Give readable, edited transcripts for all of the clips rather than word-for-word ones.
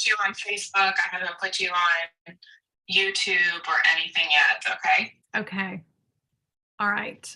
you on Facebook. I haven't put you on YouTube or anything yet. Okay. Okay. All right.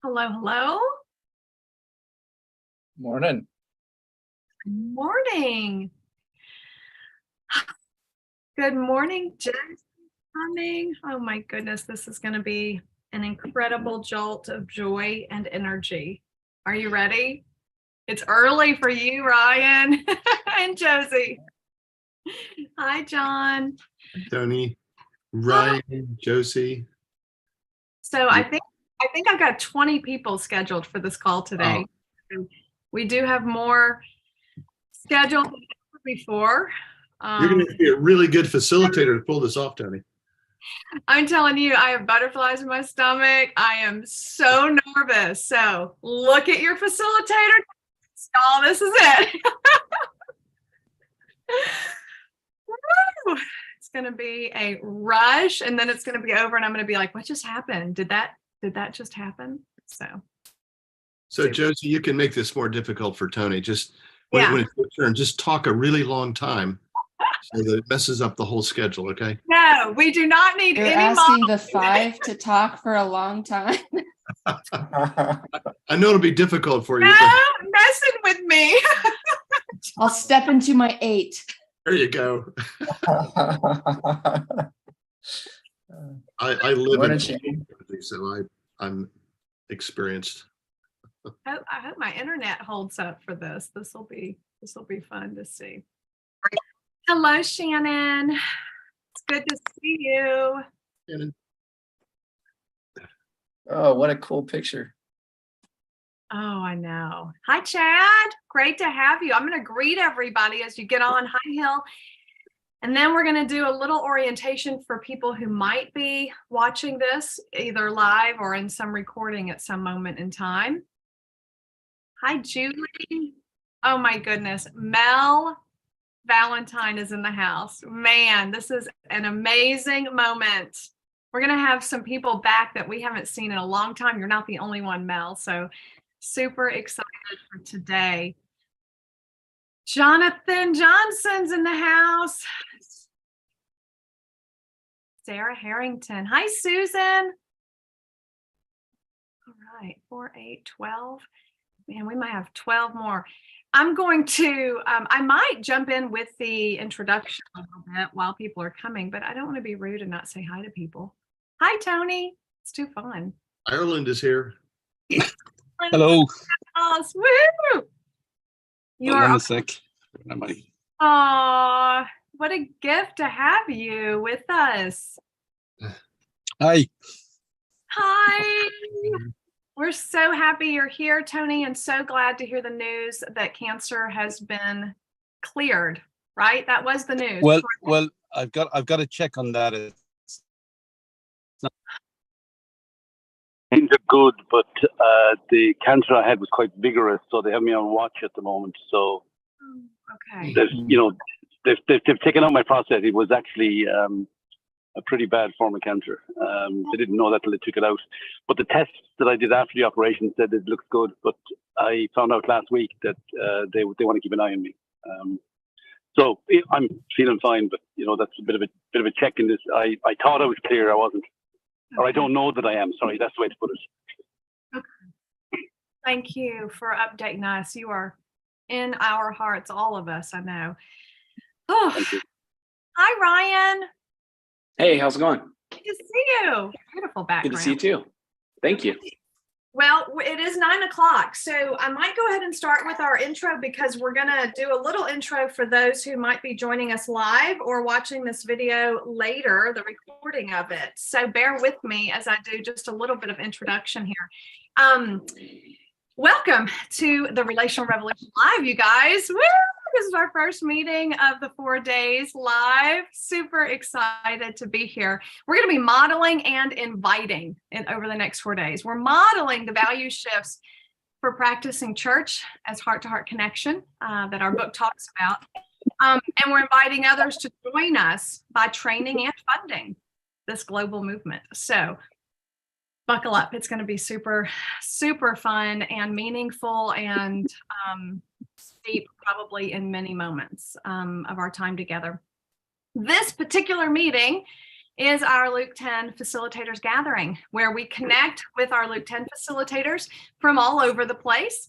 Hello, hello. Morning. Good morning. Good morning, Jen. Coming. Oh my goodness, this is going to be an incredible jolt of joy and energy. Are you ready? It's early for you, Ryan and Josie. Hi, John. Tony, Ryan, Josie. So I think I've got 20 people scheduled for this call today. Oh. We do have more scheduled than ever before. You're going to be a really good facilitator to pull this off, Tony. I'm telling you, I have butterflies in my stomach. I am so nervous. So look at your facilitator. Y'all, this is it. Woo! It's going to be a rush, and then it's going to be over, and I'm going to be like, what just happened? Did that just happen? So Josie, you can make this more difficult for Tony. Just when it's your turn, just talk a really long time so that it messes up the whole schedule, okay? No, we do not need You're any asking the 5 to talk for a long time. I know it'll be difficult for you. No, But messing with me. I'll step into my 8. there you go. I live Morning, in Shane. so I'm experienced. I hope my internet holds up for this. This will be fun to see. Hello, Shannon. It's good to see you. And Oh, what a cool picture. Oh, I know. Hi, Chad. Great to have you. I'm going to greet everybody as you get on. Hi, Hill. And then we're going to do a little orientation for people who might be watching this either live or in some recording at some moment in time. Hi, Julie. Oh, my goodness. Mel Valentine is in the house. Man, this is an amazing moment. We're going to have some people back that we haven't seen in a long time. You're not the only one, Mel. So super excited for today. Jonathan Johnson's in the house. Sarah Harrington. Hi, Susan. All right, 4, 8, 12. Man, we might have 12 more. I'm going to, I might jump in with the introduction a little bit while people are coming, but I don't want to be rude and not say hi to people. Hi, Tony. It's too fun. Ireland is here. Hello. Awesome. Woo! You Hold on are. a sec. Am I- Aw, what a gift to have you with us. Hi. Hi. We're so happy you're here, Tony, and so glad to hear the news that cancer has been cleared, right? That was the news. Well, I've got to check on that. Things are good, but the cancer I had was quite vigorous, so they have me on watch at the moment. So, Okay. they've taken out my prostate. It was actually a pretty bad form of cancer. They didn't know that till they took it out. But the tests that I did after the operation said it looks good. But I found out last week that they want to keep an eye on me. So I'm feeling fine, but that's a bit of a check in this. I thought I was clear, I wasn't. Or I don't know that I am. Sorry, that's the way to put it. Okay. Thank you for updating us. You are in our hearts, all of us, I know. Oh, Thank you. hi, Ryan. Hey, how's it going? Good to see you. Beautiful background. Good to see you too. Thank you. Well, it is 9 o'clock, so I might go ahead and start with our intro because we're going to do a little intro for those who might be joining us live or watching this video later, the recording of it. So bear with me as I do just a little bit of introduction here. Welcome to the Relational Revolution Live, you guys. Woo! This is our first meeting of the 4 days live. Super excited to be here. We're going to be modeling and inviting over the next 4 days. We're modeling the value shifts for practicing church as heart-to-heart connection that our book talks about. And we're inviting others to join us by training and funding this global movement. So buckle up. It's going to be super, super fun and meaningful and deep, probably in many moments of our time together. This particular meeting is our Luke 10 Facilitators Gathering, where we connect with our Luke 10 facilitators from all over the place.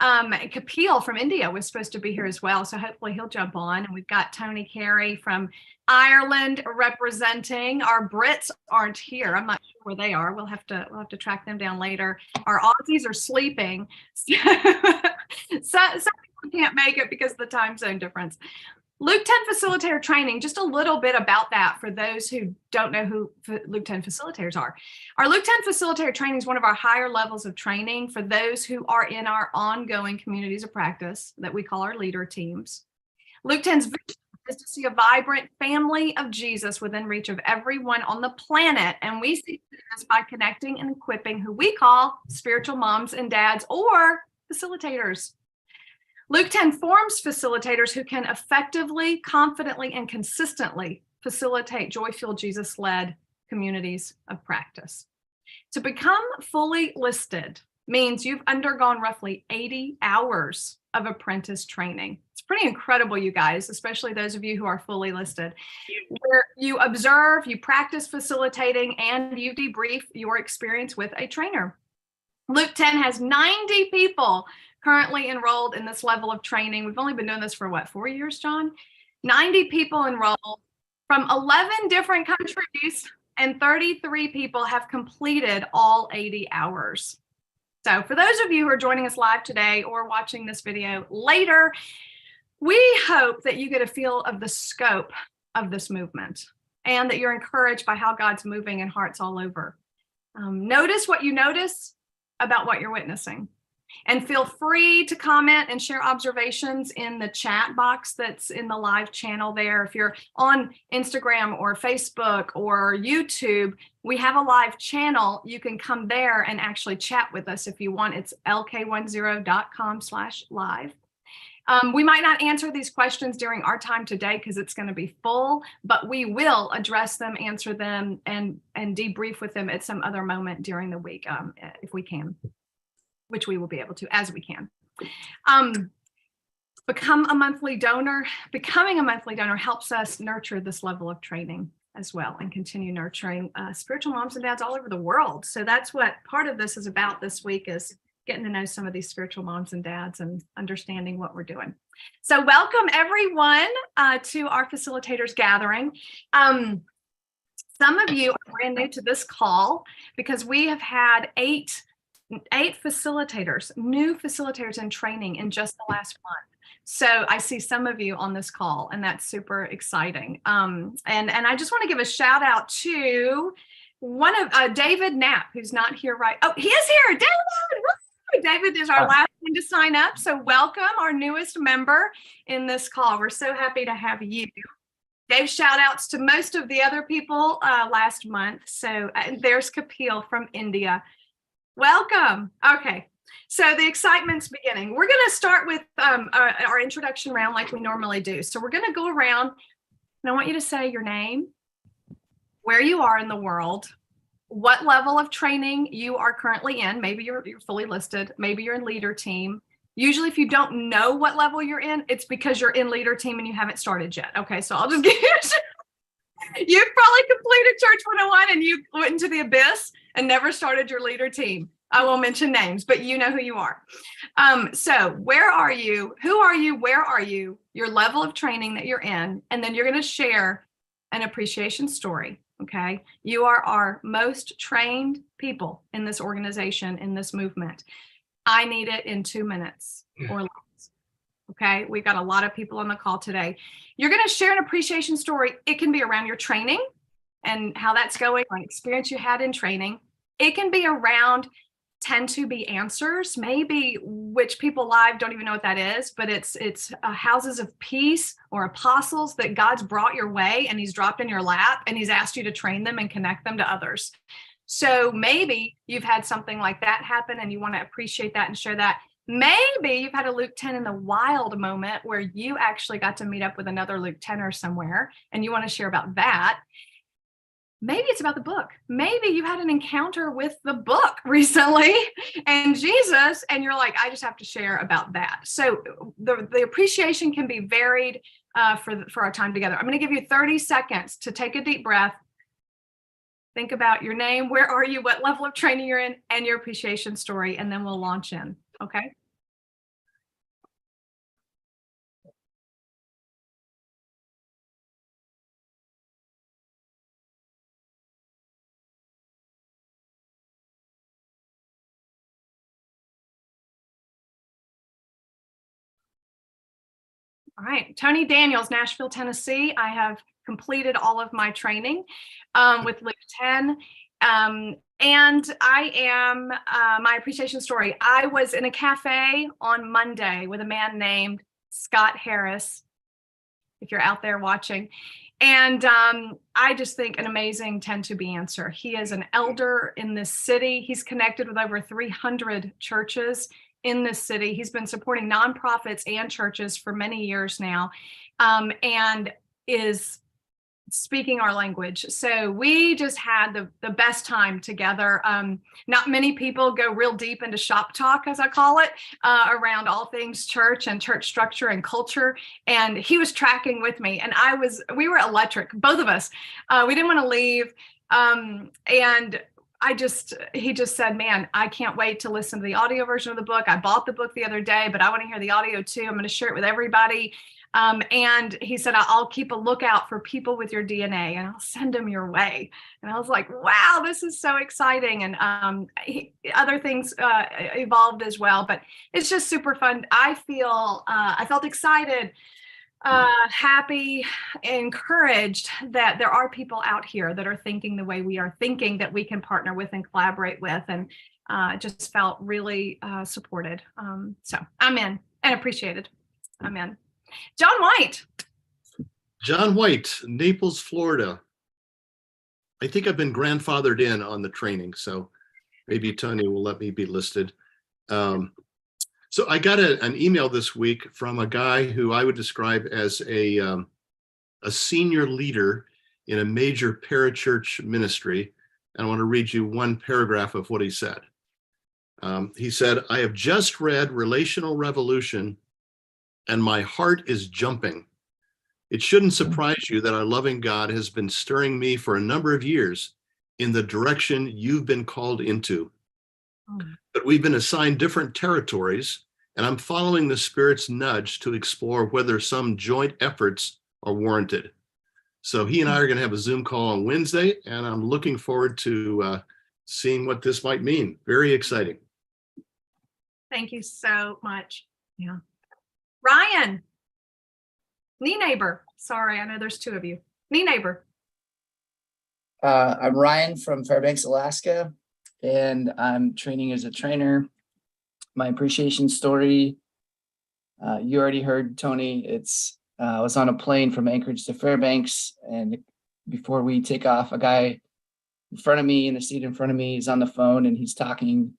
Kapil from India was supposed to be here as well, so hopefully he'll jump on. And we've got Tony Carey from Ireland representing. Our Brits aren't here. I'm not sure where they are. We'll have to track them down later. Our Aussies are sleeping. So some people can't make it because of the time zone difference. Luke 10 facilitator training, just a little bit about that for those who don't know who Luke 10 facilitators are. Our Luke 10 facilitator training is one of our higher levels of training for those who are in our ongoing communities of practice that we call our leader teams. Luke 10's vision is to see a vibrant family of Jesus within reach of everyone on the planet. And we see this by connecting and equipping who we call spiritual moms and dads or facilitators. Luke 10 forms facilitators who can effectively, confidently, and consistently facilitate joy-filled, Jesus-led communities of practice. To become fully listed means you've undergone roughly 80 hours of apprentice training. It's pretty incredible, you guys, especially those of you who are fully listed, where you observe, you practice facilitating, and you debrief your experience with a trainer. Luke 10 has 90 people currently enrolled in this level of training. We've only been doing this for what, 4 years, John? 90 people enrolled from 11 different countries, and 33 people have completed all 80 hours. So for those of you who are joining us live today or watching this video later, we hope that you get a feel of the scope of this movement and that you're encouraged by how God's moving in hearts all over. Notice what you notice about what you're witnessing. And feel free to comment and share observations in the chat box that's in the live channel there. If you're on Instagram or Facebook or YouTube, we have a live channel. You can come there and actually chat with us if you want. It's lk10.com/live. We might not answer these questions during our time today because it's going to be full, but we will address them, answer them, and debrief with them at some other moment during the week if we can, which we will be able to as we can. Become a monthly donor. Becoming a monthly donor helps us nurture this level of training as well and continue nurturing spiritual moms and dads all over the world. So that's what part of this is about this week, is getting to know some of these spiritual moms and dads and understanding what we're doing. So welcome everyone to our facilitators gathering. Some of you are brand new to this call because we have had eight facilitators, new facilitators in training in just the last month. So I see some of you on this call, and that's super exciting. And I just want to give a shout out to one of David Knapp, who's not here right. Oh, he is here. David! David is our last one to sign up. So welcome our newest member in this call. We're so happy to have you. Gave shout outs to most of the other people last month. So there's Kapil from India. Welcome. Okay, so the excitement's beginning. We're going to start with our introduction round like we normally do. So we're going to go around, and I want you to say your name, where you are in the world, what level of training you are currently in. Maybe you're fully listed. Maybe you're in leader team. Usually if you don't know what level you're in, it's because you're in leader team and you haven't started yet. Okay, so I'll just give you you've probably completed Church 101 and you went into the abyss and never started your leader team. I won't mention names, but you know who you are. So where are you? Who are you? Where are you? Your level of training that you're in. And then you're going to share an appreciation story. Okay. You are our most trained people in this organization, in this movement. I need it in 2 minutes or less. Okay. We've got a lot of people on the call today. You're going to share an appreciation story. It can be around your training and how that's going, or an experience you had in training. It can be around tend to be answers, maybe, which people live don't even know what that is, but it's houses of peace or apostles that God's brought your way and he's dropped in your lap and he's asked you to train them and connect them to others. So maybe you've had something like that happen and you want to appreciate that and share that. Maybe you've had a Luke 10 in the wild moment where you actually got to meet up with another Luke 10er somewhere and you want to share about that. Maybe it's about the book. Maybe you had an encounter with the book recently and Jesus, and you're like, I just have to share about that. So the appreciation can be varied for our time together. I'm going to give you 30 seconds to take a deep breath, Think about your name, where are you, what level of training you're in, and your appreciation story, and then we'll launch in. Okay. All right, Tony Daniels, Nashville, Tennessee. I have completed all of my training with Luke 10. And I am, my appreciation story. I was in a cafe on Monday with a man named Scott Harris, if you're out there watching. And I just think an amazing 10 to be answer. He is an elder in this city. He's connected with over 300 churches in this city. He's been supporting nonprofits and churches for many years now, and is speaking our language. So we just had the best time together. Not many people go real deep into shop talk, as I call it, around all things church and church structure and culture. And he was tracking with me, and we were electric, both of us. We didn't want to leave. And he just said, man, I can't wait to listen to the audio version of the book. I bought the book the other day, but I want to hear the audio too. I'm going to share it with everybody. And he said, I'll keep a lookout for people with your DNA and I'll send them your way. And I was like, wow, this is so exciting. And other things evolved as well, but it's just super fun. I felt excited, happy, encouraged that there are people out here that are thinking the way we are thinking, that we can partner with and collaborate with. And just felt really supported. So I'm in and appreciated. I'm in. John White. John White, Naples, Florida. I think I've been grandfathered in on the training, so maybe Tony will let me be listed. So I got an email this week from a guy who I would describe as a senior leader in a major parachurch ministry. And I want to read you one paragraph of what he said. He said, I have just read Relational Revolution, and my heart is jumping. It shouldn't surprise you that our loving God has been stirring me for a number of years in the direction you've been called into. But we've been assigned different territories, and I'm following the Spirit's nudge to explore whether some joint efforts are warranted. So he and I are going to have a Zoom call on Wednesday, and I'm looking forward to seeing what this might mean. Very exciting. Thank you so much. Yeah. Ryan, knee neighbor. Sorry, I know there's two of you. Knee neighbor. I'm Ryan from Fairbanks, Alaska, and I'm training as a trainer. My appreciation story, you already heard, Tony. I was on a plane from Anchorage to Fairbanks, and before we take off, a guy in front of me, in the seat in front of me, is on the phone and he's talking.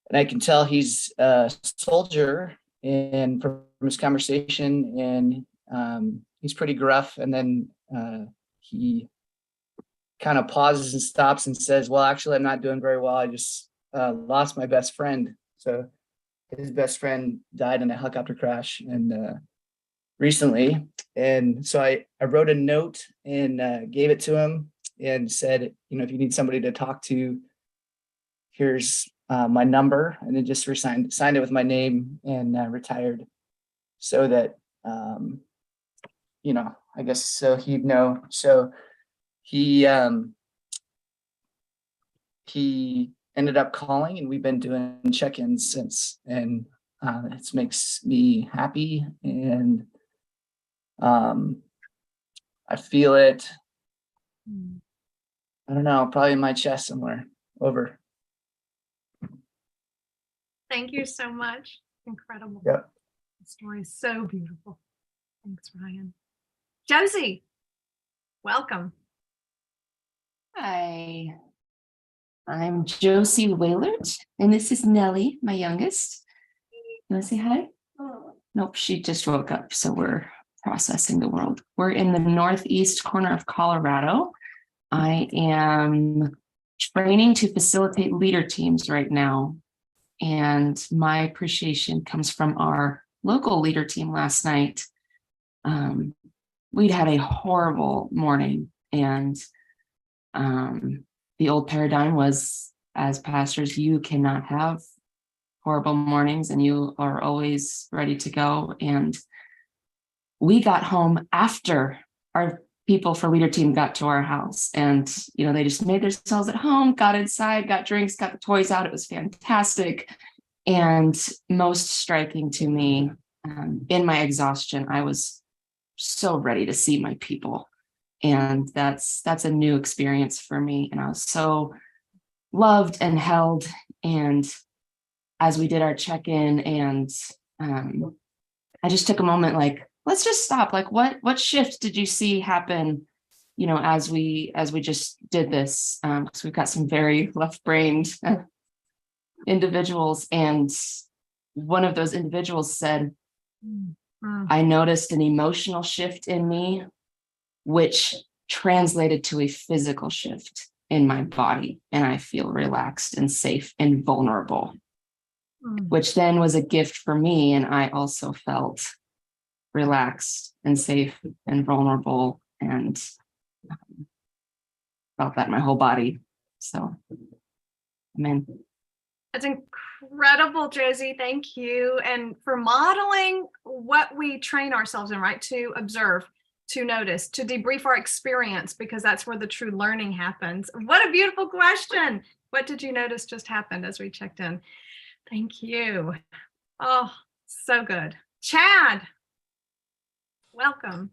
And I can tell he's a soldier, and from his conversation, and he's pretty gruff. And then he kind of pauses and stops and says, well, actually, I'm not doing very well. I just lost my best friend. So his best friend died in a helicopter crash and recently. And so I wrote a note and gave it to him and said, if you need somebody to talk to, here's my number, and then just signed it with my name and retired, so that I guess so he'd know. So he ended up calling, and we've been doing check-ins since, and it makes me happy, and I feel it. I don't know, probably in my chest somewhere. Over. Thank you so much. Incredible. Yep. The story is so beautiful. Thanks, Ryan. Josie, welcome. Hi, I'm Josie Waylert, and this is Nellie, my youngest. You want to say hi? Nope, she just woke up, so we're processing the world. We're in the northeast corner of Colorado. I am training to facilitate leader teams right now, and my appreciation comes from our local leader team last night. We'd had a horrible morning, and The old paradigm was, as pastors, you cannot have horrible mornings and you are always ready to go. And we got home after our people for leader team got to our house, and they just made themselves at home, got inside, got drinks, got the toys out. It was fantastic. And most striking to me, in my exhaustion, I was so ready to see my people. And that's a new experience for me. And I was so loved and held. And as we did our check-in, and I just took a moment, like, let's just stop. Like, what shift did you see happen, as we just did this? Because we've got some very left-brained individuals. And one of those individuals said, I noticed an emotional shift in me, which translated to a physical shift in my body. And I feel relaxed and safe and vulnerable, which then was a gift for me. And I also felt relaxed and safe and vulnerable, and felt that in my whole body. So, amen. That's incredible, Josie. Thank you. And for modeling what we train ourselves in, right? To observe, to notice, to debrief our experience, because that's where the true learning happens. What a beautiful question. What did you notice just happened as we checked in? Thank you. Oh, so good. Chad, welcome.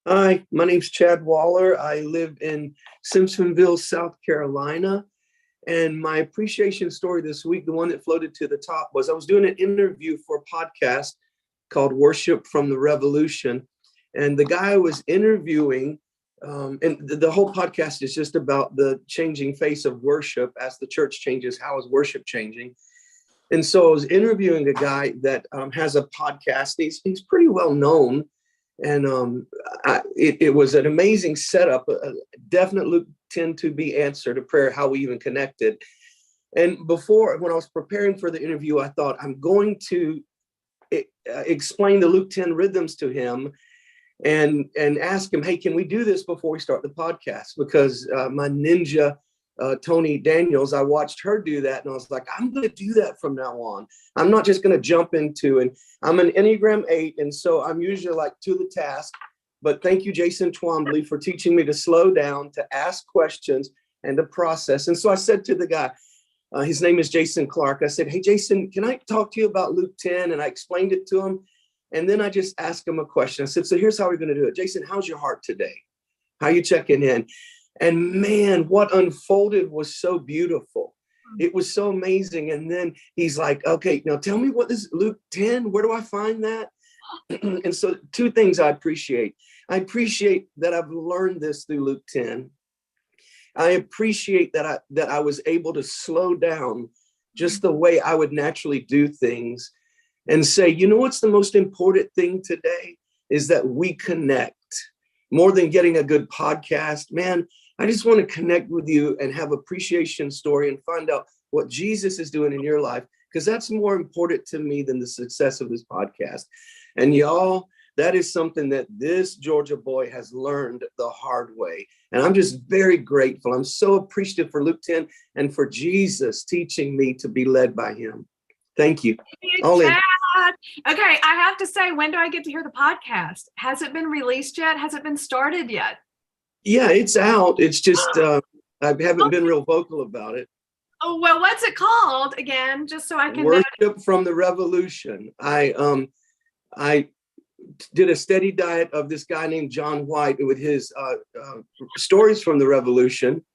Hi, my name's Chad Waller. I live in Simpsonville, South Carolina. And my appreciation story this week, the one that floated to the top, was I was doing an interview for a podcast called Worship from the Revolution. And the guy I was interviewing, and the whole podcast is just about the changing face of worship as the church changes. How is worship changing? And so I was interviewing a guy that has a podcast. He's pretty well known. And it was an amazing setup, a definite Luke 10 to be answered, a prayer, how we even connected. And when I was preparing for the interview, I thought I'm going to explain the Luke 10 rhythms to him and ask him, hey, can we do this before we start the podcast? Because my ninja, Tony Daniels, I watched her do that, and I was like, I'm going to do that from now on. I'm not just going to jump into, and I'm an Enneagram 8, and so I'm usually like to the task. But thank you, Jason Twombly, for teaching me to slow down, to ask questions, and to process. And so I said to the guy, his name is Jason Clark. I said, hey, Jason, can I talk to you about Luke 10? And I explained it to him. And then I just asked him a question. I said, so here's how we're going to do it. Jason, how's your heart today? How are you checking in? And man, what unfolded was so beautiful. It was so amazing. And then he's like, okay, now tell me what is Luke 10? Where do I find that? And so two things I appreciate. I appreciate that I've learned this through Luke 10. I appreciate that I was able to slow down just the way I would naturally do things and say, you know, what's the most important thing today is that we connect more than getting a good podcast. Man, I just want to connect with you and have appreciation story and find out what Jesus is doing in your life, because that's more important to me than the success of this podcast. And y'all, that is something that this Georgia boy has learned the hard way. And I'm just very grateful. I'm so appreciative for Luke 10 and for Jesus teaching me to be led by him. Thank you. All in. Okay, I have to say, when do I get to hear the podcast? Has it been released yet? Has it been started yet? Yeah, it's out. It's just I haven't been real vocal about it. Oh, well, what's it called again? Just so I can Worship from the Revolution. I did a steady diet of this guy named John White with his stories from the Revolution.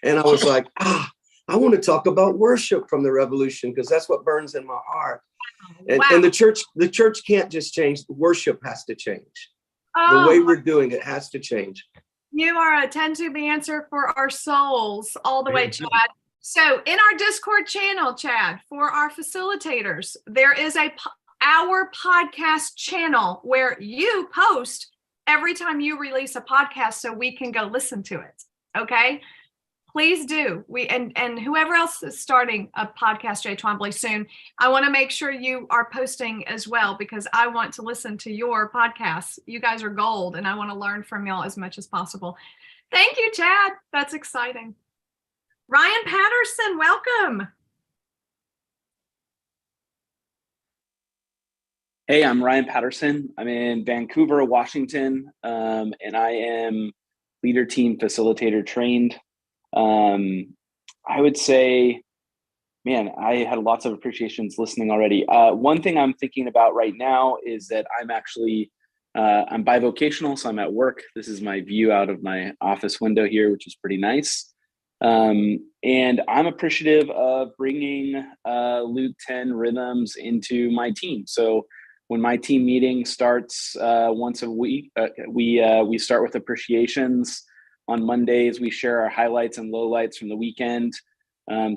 And I was like, I want to talk about worship from the Revolution because that's what burns in my heart. And the church can't just change. Worship has to change. The way we're doing it has to change. You are a 10 to the answer for our souls all the way, Chad. So in our Discord channel, Chad, for our facilitators, there is our podcast channel where you post every time you release a podcast so we can go listen to it. Okay. Please do. And whoever else is starting a podcast, Jay Twombly, soon, I want to make sure you are posting as well, because I want to listen to your podcasts. You guys are gold, and I want to learn from y'all as much as possible. Thank you, Chad. That's exciting. Ryan Patterson, welcome. Hey, I'm Ryan Patterson. I'm in Vancouver, Washington, and I am leader team facilitator trained. I would say, man, I had lots of appreciations listening already. One thing I'm thinking about right now is that I'm actually, I'm bivocational, so I'm at work. This is my view out of my office window here, which is pretty nice. And I'm appreciative of bringing Luke 10 rhythms into my team. So when my team meeting starts once a week, we start with appreciations. On Mondays, we share our highlights and lowlights from the weekend.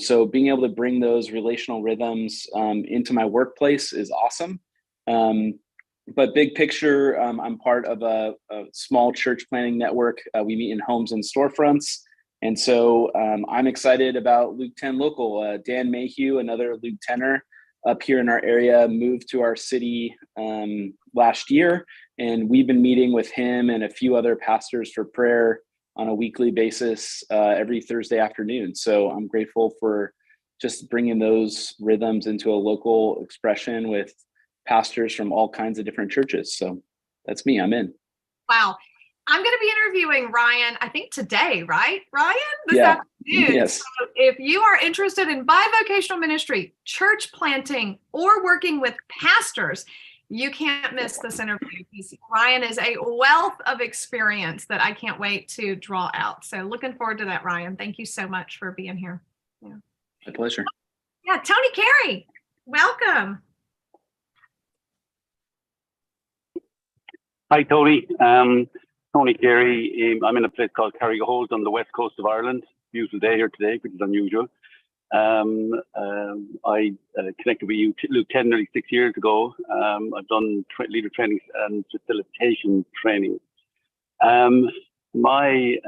So being able to bring those relational rhythms into my workplace is awesome. But big picture, I'm part of a small church planning network. We meet in homes and storefronts. And so I'm excited about Luke 10 Local. Dan Mayhew, another Luke 10er up here in our area, moved to our city last year. And we've been meeting with him and a few other pastors for prayer on a weekly basis every Thursday afternoon. So I'm grateful for just bringing those rhythms into a local expression with pastors from all kinds of different churches. So that's me, I'm in. Wow. I'm going to be interviewing Ryan, I think today, right, Ryan? This Yeah. afternoon. Yes. So if you are interested in bivocational ministry, church planting, or working with pastors, you can't miss this interview because Ryan is a wealth of experience that I can't wait to draw out. So looking forward to that, Ryan. Thank you so much for being here. Yeah. My pleasure. Yeah, Tony Carey, welcome. Hi, Tony. Tony Carey. I'm in a place called Carrigaholt on the west coast of Ireland. Beautiful day here today, which is unusual. I connected with you, Luke 10, nearly 6 years ago. I've done leader training and facilitation training. My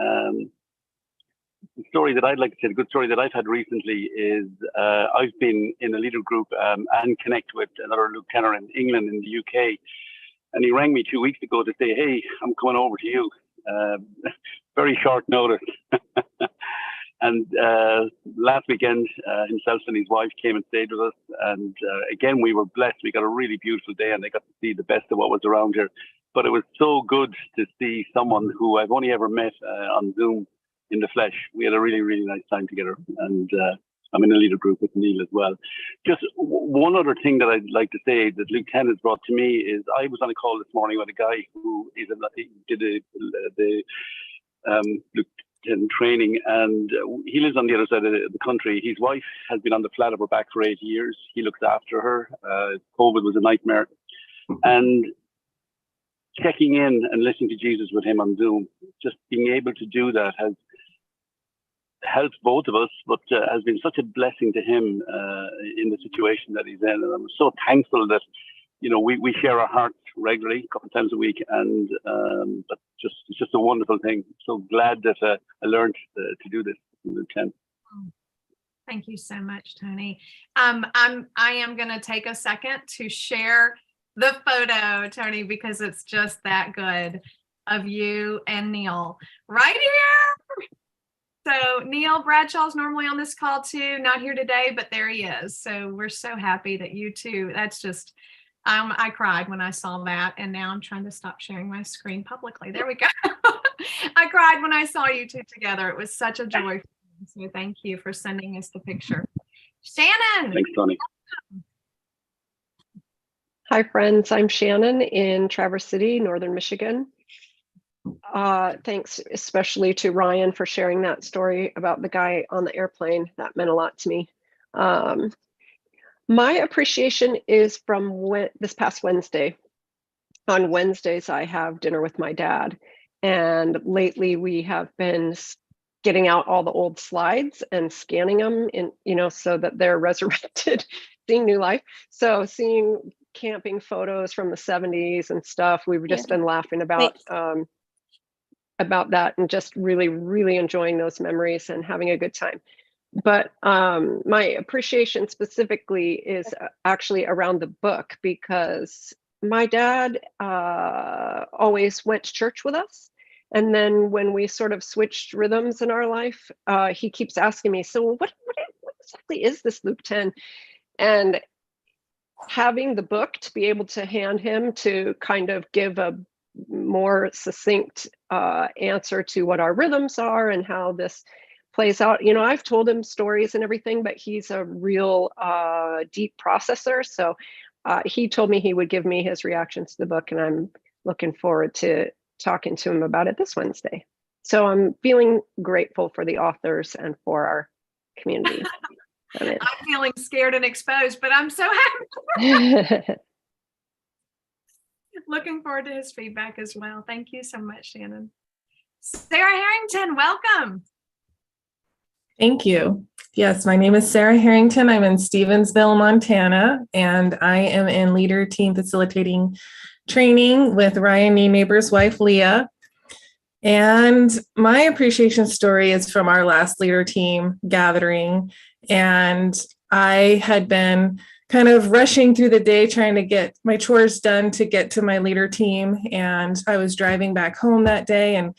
story that I'd like to say, the good story that I've had recently is I've been in a leader group and connect with another Luke 10er in England, in the UK. And he rang me 2 weeks ago to say, hey, I'm coming over to you. Very short notice. And last weekend, himself and his wife came and stayed with us. And again, we were blessed. We got a really beautiful day and they got to see the best of what was around here. But it was so good to see someone who I've only ever met on Zoom in the flesh. We had a really, really nice time together. And I'm in a leader group with Neil as well. Just one other thing that I'd like to say that Luke 10 has brought to me is I was on a call this morning with a guy who did the Luke 10 training, and he lives on the other side of the country. His wife has been on the flat of her back for 8 years. He looks after her. COVID was a nightmare. And checking in and listening to Jesus with him on Zoom, just being able to do that has helped both of us, but has been such a blessing to him in the situation that he's in. And I'm so thankful that, you know, we share our hearts regularly, a couple of times a week, and but it's just a wonderful thing. So glad that I learned to do this in Luke 10. Thank you so much, Tony. I am going to take a second to share the photo, Tony, because it's just that good of you and Neil right here. So Neil Bradshaw's normally on this call too, not here today, but there he is. So we're so happy that you two, that's just, I cried when I saw that, and now I'm trying to stop sharing my screen publicly. There we go. I cried when I saw you two together. It was such a joy. So thank you for sending us the picture. Shannon. Thanks, Tony. Hi, friends. I'm Shannon in Traverse City, Northern Michigan. Thanks especially to Ryan for sharing that story about the guy on the airplane. That meant a lot to me. My appreciation is from this past Wednesday. On Wednesdays, I have dinner with my dad. And lately we have been getting out all the old slides and scanning them in, so that they're resurrected, seeing new life. So seeing camping photos from the 70s and stuff, we've just been laughing about that and just really, really enjoying those memories and having a good time. But my appreciation specifically is actually around the book, because my dad always went to church with us. And then when we sort of switched rhythms in our life, he keeps asking me, so what exactly is this loop 10? And having the book to be able to hand him to kind of give a more succinct answer to what our rhythms are and how this plays out. You know, I've told him stories and everything, but he's a real deep processor. So he told me he would give me his reactions to the book, and I'm looking forward to talking to him about it this Wednesday. So I'm feeling grateful for the authors and for our community. I'm feeling scared and exposed, but I'm so happy. Looking forward to his feedback as well. Thank you so much, Shannon. Sarah Harrington, welcome. Thank you. Yes, my name is Sarah Harrington. I'm in Stevensville, Montana, and I am in leader team facilitating training with Ryan Neighbor's wife, Leah. And my appreciation story is from our last leader team gathering. And I had been kind of rushing through the day trying to get my chores done to get to my leader team. And I was driving back home that day and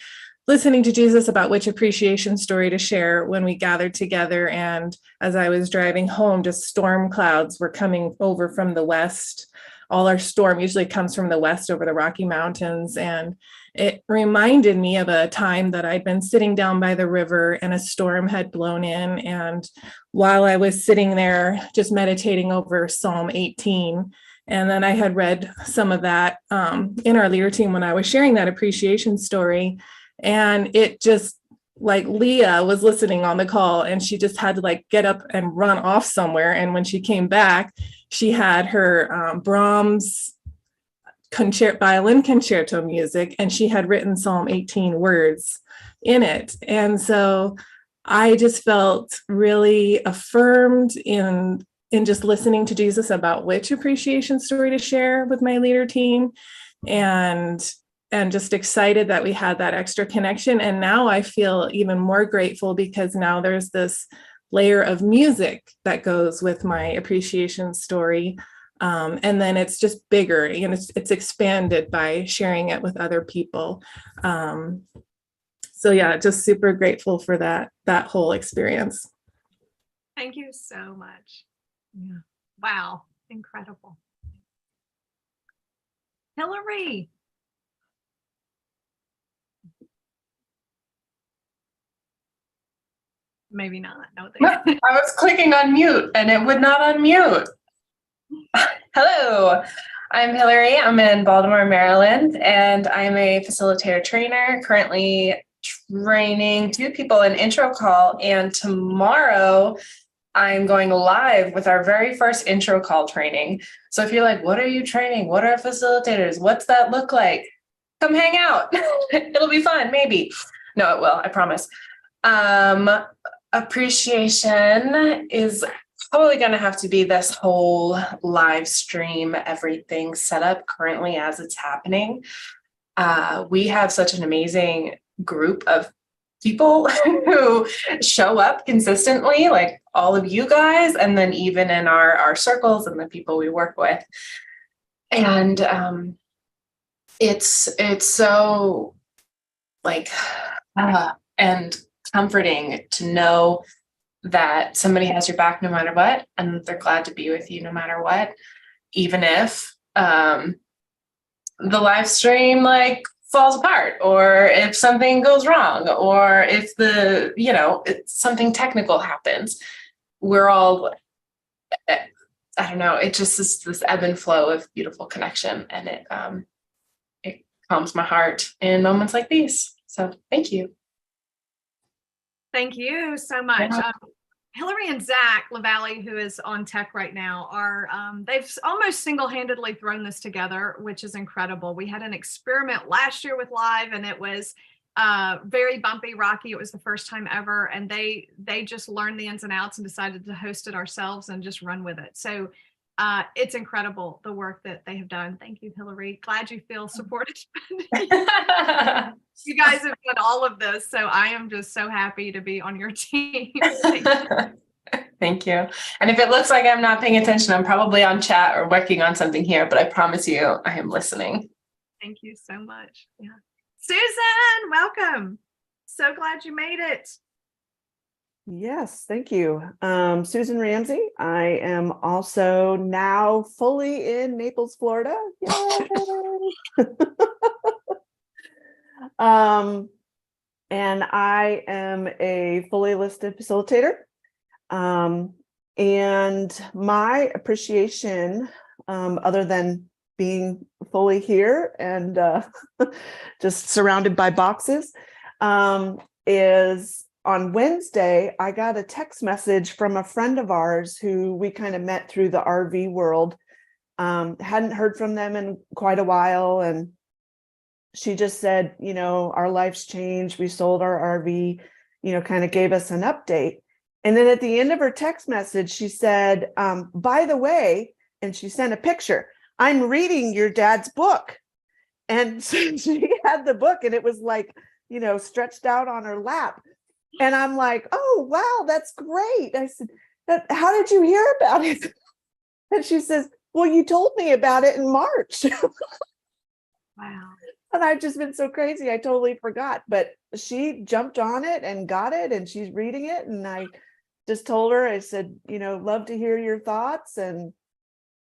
listening to Jesus about which appreciation story to share when we gathered together. And as I was driving home, just storm clouds were coming over from the west. All our storm usually comes from the west over the Rocky Mountains. And it reminded me of a time that I'd been sitting down by the river and a storm had blown in. And while I was sitting there just meditating over Psalm 18, and then I had read some of that in our leader team when I was sharing that appreciation story. And it just, like, Leah was listening on the call and she just had to like get up and run off somewhere. And when she came back, she had her Brahms violin concerto music, and she had written Psalm 18 words in it. And so I just felt really affirmed in just listening to Jesus about which appreciation story to share with my leader team, and just excited that we had that extra connection. And now I feel even more grateful because now there's this layer of music that goes with my appreciation story. And then it's just bigger and it's expanded by sharing it with other people. So yeah, just super grateful for that whole experience. Thank you so much. Yeah. Wow. Incredible. Hillary. Maybe not. No, I was clicking on mute and it would not unmute. Hello, I'm Hillary. I'm in Baltimore, Maryland, and I'm a facilitator trainer, currently training 2 people in intro call. And tomorrow I'm going live with our very first intro call training. So if you're like, what are you training? What are facilitators? What's that look like? Come hang out. It'll be fun, maybe. No, it will, I promise. Appreciation is probably going to have to be this whole live stream, everything set up currently as it's happening. We have such an amazing group of people who show up consistently, like all of you guys, and then even in our circles and the people we work with. And it's so like and comforting to know that somebody has your back no matter what, and they're glad to be with you no matter what, even if the live stream like falls apart, or if something goes wrong, or if something technical happens. We're all, I don't know, it just is this ebb and flow of beautiful connection, and it calms my heart in moments like these. So thank you. Thank you so much. Yeah. Hillary and Zach LaValle, who is on tech right now, are they've almost single-handedly thrown this together, which is incredible. We had an experiment last year with live, and it was very bumpy, rocky. It was the first time ever, and they just learned the ins and outs and decided to host it ourselves and just run with it. So it's incredible, the work that they have done. Thank you, Hillary. Glad you feel supported. You guys have done all of this, so I am just so happy to be on your team. Thank you. And if it looks like I'm not paying attention, I'm probably on chat or working on something here, but I promise you I am listening. Thank you so much. Yeah. Susan, welcome. So glad you made it. Yes, thank you. Susan Ramsey. I am also now fully in Naples, Florida. Yay! And I am a fully listed facilitator. And my appreciation, other than being fully here and just surrounded by boxes, is on Wednesday, I got a text message from a friend of ours who we kind of met through the RV world. Hadn't heard from them in quite a while. And she just said, you know, our life's changed. We sold our RV, you know, kind of gave us an update. And then at the end of her text message, she said, by the way, and she sent a picture, I'm reading your dad's book. And so she had the book and it was like, you know, stretched out on her lap. And I'm like, oh, wow, that's great. I said, how did you hear about it? And she says, well, you told me about it in March. Wow. And I've just been so crazy. I totally forgot, but she jumped on it and got it and she's reading it. And I just told her, I said, you know, love to hear your thoughts. And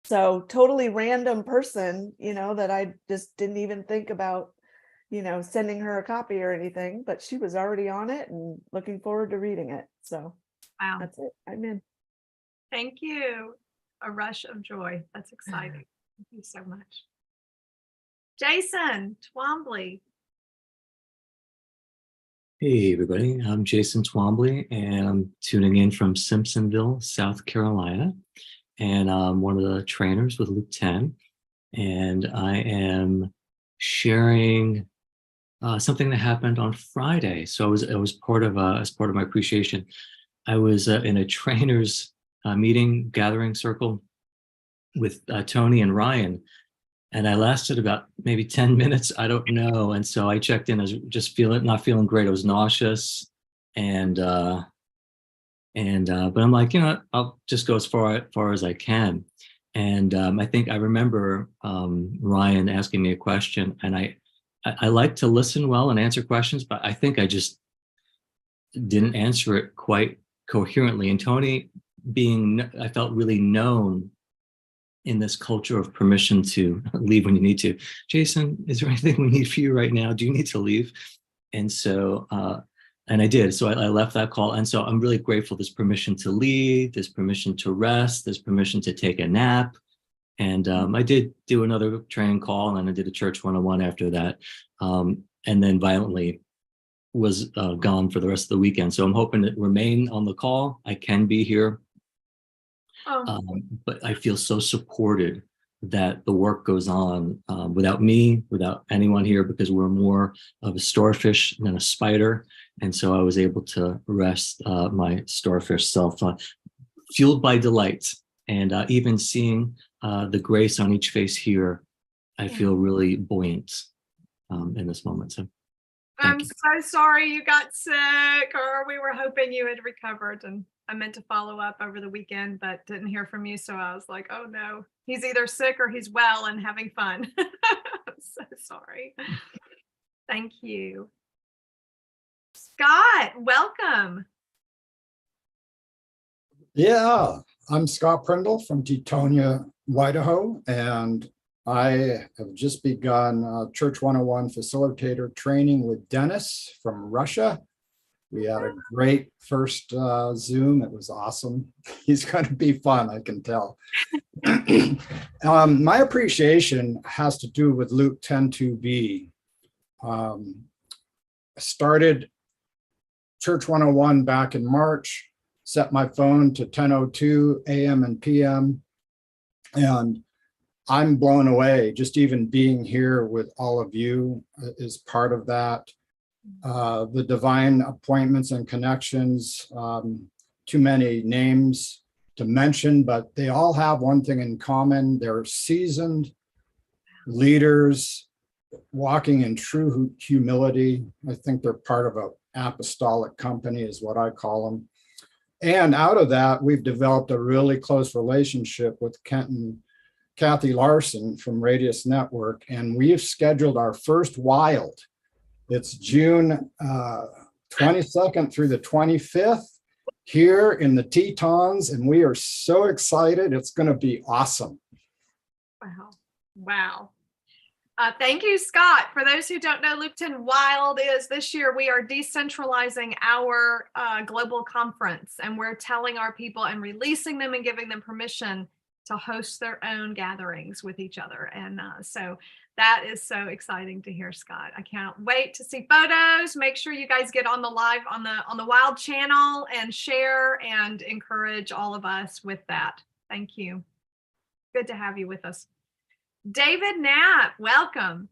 so totally random person, you know, that I just didn't even think about, you know, sending her a copy or anything, but she was already on it and looking forward to reading it. So Wow. that's it. I'm in. Thank you. A rush of joy. That's exciting. Thank you so much. Jason Twombly. Hey everybody, I'm Jason Twombly and I'm tuning in from Simpsonville, South Carolina. And I'm one of the trainers with Loop 10. And I am sharing something that happened on Friday. So I was part of as part of my appreciation. I was in a trainers meeting gathering circle with Tony and Ryan, and I lasted about maybe 10 minutes. I don't know. And so I checked in. I was just not feeling great. I was nauseous, but I'm like, you know, I'll just go as far as I can. And I think I remember Ryan asking me a question, and I like to listen well and answer questions, but I think I just didn't answer it quite coherently. And Tony, I felt really known in this culture of permission to leave when you need to. Jason, is there anything we need for you right now? Do you need to leave? And so, and I did. So I left that call. And so I'm really grateful. There's permission to leave, there's permission to rest, there's permission to take a nap. And I did do another training call, and then I did a church 101 after that. And then violently was gone for the rest of the weekend. So I'm hoping to remain on the call. I can be here. But I feel so supported that the work goes on without me, without anyone here, because we're more of a starfish than a spider. And so I was able to rest my starfish self, fueled by delight. And even seeing the grace on each face here, I feel really buoyant in this moment. So I'm so sorry you got sick, or we were hoping you had recovered, and I meant to follow up over the weekend, but didn't hear from you. So I was like, oh no, he's either sick or he's well and having fun. I'm so sorry. Thank you. Scott, welcome. Yeah, I'm Scott Prindle from Tetonia, Idaho, and I have just begun Church 101 facilitator training with Dennis from Russia. We had a great first Zoom. It was awesome. He's going to be fun, I can tell. My appreciation has to do with Luke 10:2b. I started Church 101 back in March, set my phone to 10:02 a.m. and p.m. And I'm blown away. Just even being here with all of you is part of that. The divine appointments and connections, too many names to mention, but they all have one thing in common. They're seasoned leaders walking in true humility. I think they're part of an apostolic company is what I call them. And out of that, we've developed a really close relationship with Kent and Kathy Larson from Radius Network, and we have scheduled our first wild It's June 22nd through the 25th here in the Tetons, and we are so excited. It's going to be awesome. Wow. Wow. Thank you, Scott. For those who don't know, Luke 10 Wild is this year we are decentralizing our global conference, and we're telling our people and releasing them and giving them permission to host their own gatherings with each other. And so that is so exciting to hear, Scott. I can't wait to see photos. Make sure you guys get on the live on the Wild channel and share and encourage all of us with that. Thank you. Good to have you with us. David Knapp, welcome.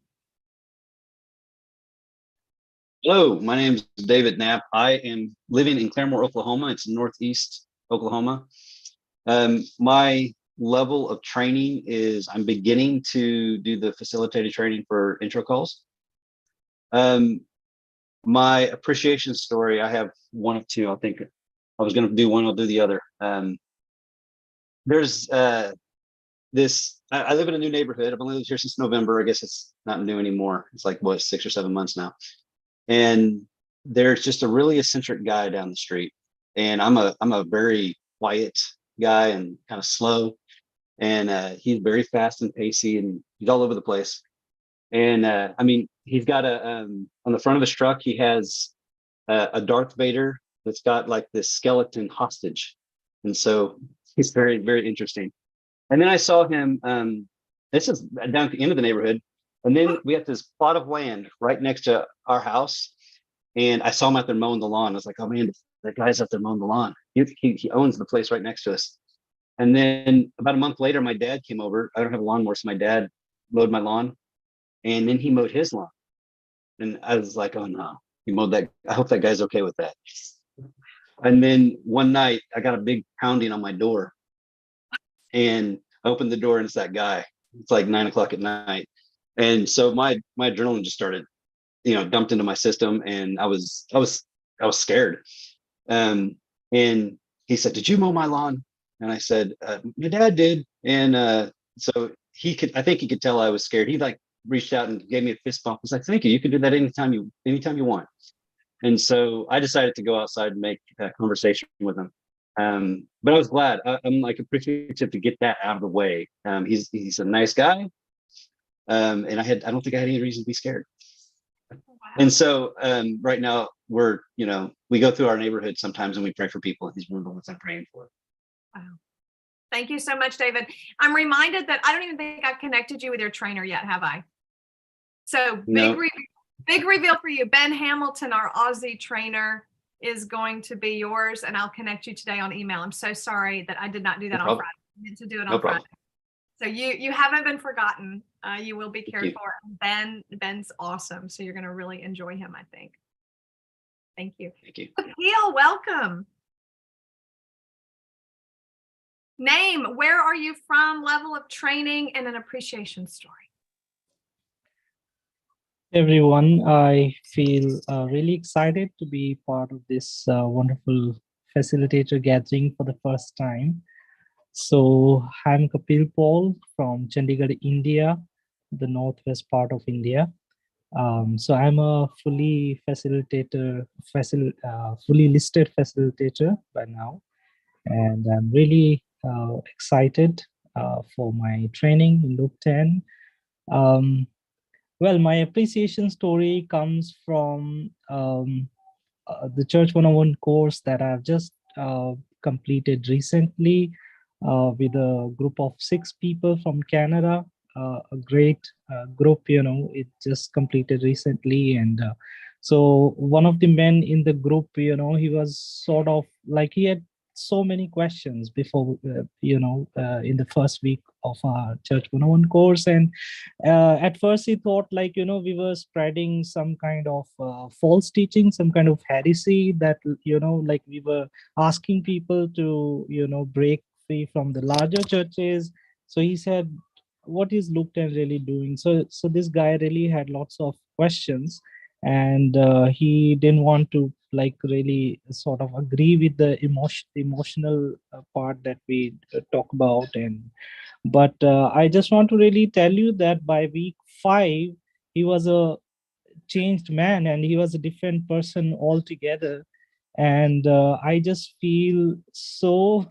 Hello, my name is David Knapp. I am living in Claremore, Oklahoma. It's northeast Oklahoma. My level of training is I'm beginning to do the facilitator training for intro calls. My appreciation story, I have one of two. I think I was going to do one, I'll do the other. There's I live in a new neighborhood. I've only lived here since November. I guess it's not new anymore. It's like, what, 6 or 7 months now. And there's just a really eccentric guy down the street. And I'm a very quiet guy and kind of slow. And he's very fast and pacey, and he's all over the place. And I mean, he's got on the front of his truck, he has a Darth Vader that's got like this skeleton hostage. And so he's very, very interesting. And then I saw him, this is down at the end of the neighborhood. And then we have this plot of land right next to our house. And I saw him out there mowing the lawn. I was like, oh man, that guy's out there mowing the lawn. He owns the place right next to us. And then about a month later, my dad came over. I don't have a lawnmower, so my dad mowed my lawn. And then he mowed his lawn. And I was like, oh no, he mowed that. I hope that guy's okay with that. And then one night I got a big pounding on my door. And I opened the door and it's that guy. It's like 9 o'clock at night. And so my adrenaline just started, dumped into my system, and I was scared. And he said, "Did you mow my lawn?" And I said, "My dad did." And so I think he could tell I was scared. He like reached out and gave me a fist bump. I was like, "Thank you. You can do that anytime you want." And so I decided to go outside and make a conversation with him. But I was glad. I'm like appreciative to get that out of the way. He's a nice guy. And I don't think I had any reason to be scared. Wow. And so right now we go through our neighborhood sometimes and we pray for people. He's one of the ones I'm praying for. Wow. Thank you so much, David. I'm reminded that I don't even think I've connected you with your trainer yet, have I? So big reveal for you. Ben Hamilton, our Aussie trainer, is going to be yours, and I'll connect you today on email. I'm so sorry that I did not do that on Friday. I meant to do it on Friday. So you haven't been forgotten. You will be cared for. Ben's awesome. So you're going to really enjoy him, I think. Thank you. Thank you. Appeal, welcome. Name, where are you from, level of training, and an appreciation story. Everyone, I feel really excited to be part of this wonderful facilitator gathering for the first time. So I'm Kapil Paul from Chandigarh, India, the northwest part of India. So I'm a fully listed facilitator by now, and I'm really excited for my training in Luke 10. Well, my appreciation story comes from the Church 101 course that I've just completed recently with a group of 6 people from Canada, a great group, it just completed recently. And so one of the men in the group, he was sort of like, he had so many questions before, in the first week of our Church 101 course. And at first he thought like, we were spreading some kind of false teaching, some kind of heresy that, like we were asking people to, break free from the larger churches. So he said, what is Luke 10 really doing? So this guy really had lots of questions, and he didn't want to like really sort of agree with the emotional part that we talk about. But I just want to really tell you that by week 5 he was a changed man, and he was a different person altogether. And I just feel so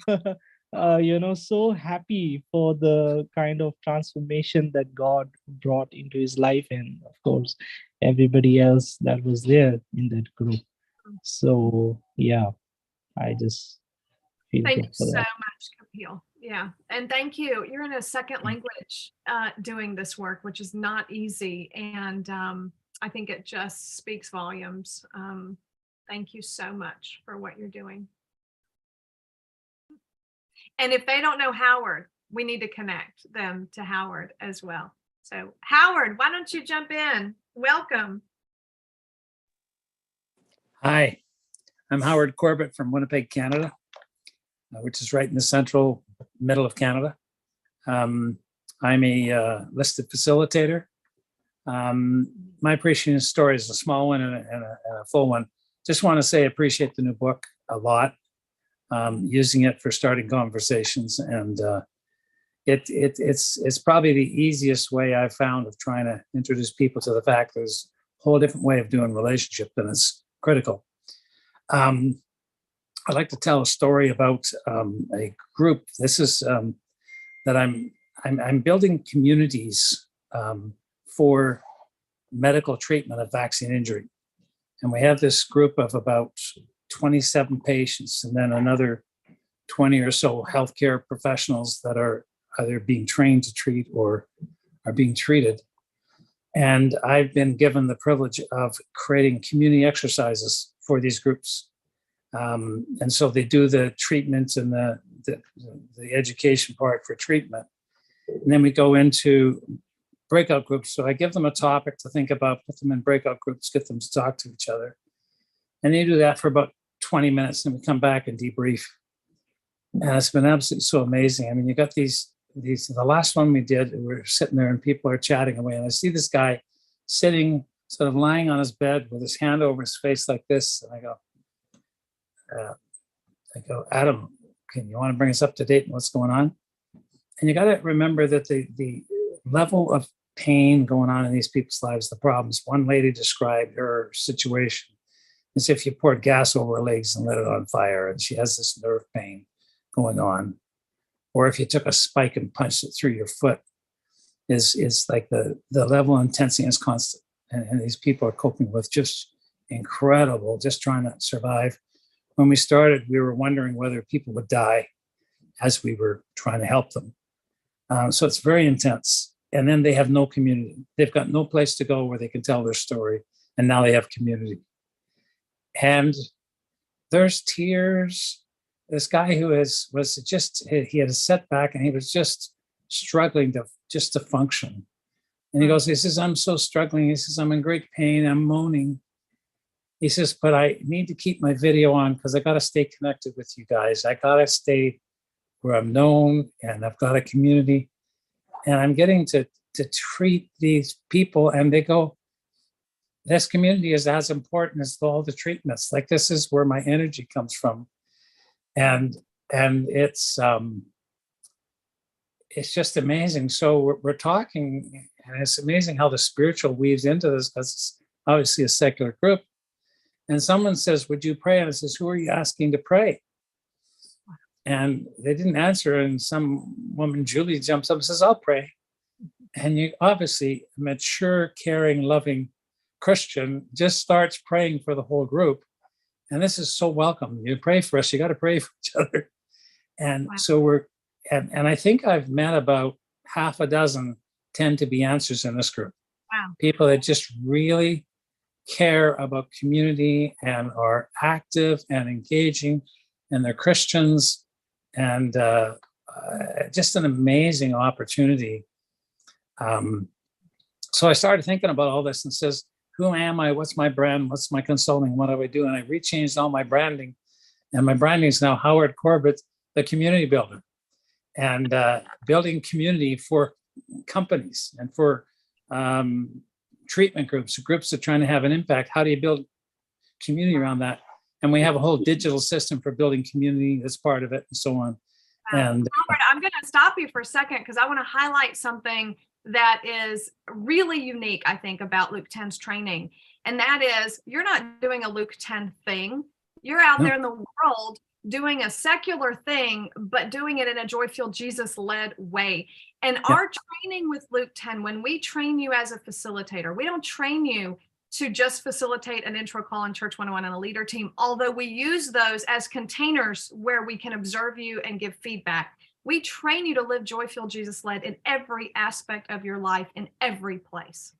so happy for the kind of transformation that God brought into his life, and of course everybody else that was there in that group. So yeah, I just feel Thank good you for so that. much, Kapil. Yeah. And thank you. You're in a second language doing this work, which is not easy. And I think it just speaks volumes. Thank you so much for what you're doing. And if they don't know Howard, we need to connect them to Howard as well. So Howard, why don't you jump in? Welcome. Hi, I'm Howard Corbett from Winnipeg, Canada, which is right in the central middle of Canada. I'm a listed facilitator. My appreciation story is a small one and a full one. Just want to say I appreciate the new book a lot. Using it for starting conversations, and it's probably the easiest way I've found of trying to introduce people to the fact there's a whole different way of doing relationship, and it's critical. I'd like to tell a story about a group. This is that I'm building communities for medical treatment of vaccine injury, and we have this group of about 27 patients, and then another 20 or so healthcare professionals that are either being trained to treat or are being treated. And I've been given the privilege of creating community exercises for these groups. And so they do the treatments and the education part for treatment. And then we go into breakout groups. So I give them a topic to think about, put them in breakout groups, get them to talk to each other. And they do that for about 20 minutes, and we come back and debrief. And it's been absolutely so amazing. I mean, you got these, the last one we did, we're sitting there and people are chatting away. And I see this guy sitting, sort of lying on his bed with his hand over his face like this. And I go, Adam, can you want to bring us up to date on what's going on? And you got to remember that the level of pain going on in these people's lives, the problems. One lady described her situation as if you poured gas over her legs and lit it on fire, and she has this nerve pain going on. Or if you took a spike and punched it through your foot, is like the level of intensity is constant. And these people are coping with just incredible, just trying to survive. When we started, we were wondering whether people would die as we were trying to help them. So it's very intense. And then they have no community. They've got no place to go where they can tell their story. And now they have community. And there's tears. This guy who he had a setback and he was just struggling to function. And he says, I'm so struggling. He says, I'm in great pain. I'm moaning. He says, but I need to keep my video on because I got to stay connected with you guys. I got to stay where I'm known and I've got a community. And I'm getting to treat these people, and they go, this community is as important as all the treatments. Like, this is where my energy comes from. And it's just amazing. So we're talking, and it's amazing how the spiritual weaves into this, because it's obviously a secular group. And someone says, would you pray? And I says, who are you asking to pray? And they didn't answer. And some woman, Julie, jumps up and says, I'll pray. And you obviously, a mature, caring, loving Christian just starts praying for the whole group. And this is so welcome. You pray for us, you got to pray for each other. And so and I think I've met about half a dozen tend to be answers in this group. Wow. People that just really care about community and are active and engaging, and they're Christians, and just an amazing opportunity. So I started thinking about all this and says, who am I? What's my brand? What's my consulting? What do I do? And I rechanged all my branding. And my branding is now Howard Corbett, the community builder, and building community for companies and for treatment groups that are trying to have an impact. How do you build community around that? And we have a whole digital system for building community as part of it, and so on. And Robert, I'm going to stop you for a second because I want to highlight something that is really unique, I think, about Luke 10's training. And that is, you're not doing a Luke 10 thing. You're out there in the world doing a secular thing, but doing it in a joy-filled, Jesus-led way. And our training with Luke 10, when we train you as a facilitator, we don't train you to just facilitate an intro call in Church 101 and a leader team, although we use those as containers where we can observe you and give feedback. We train you to live joy-filled, Jesus-led in every aspect of your life, in every place.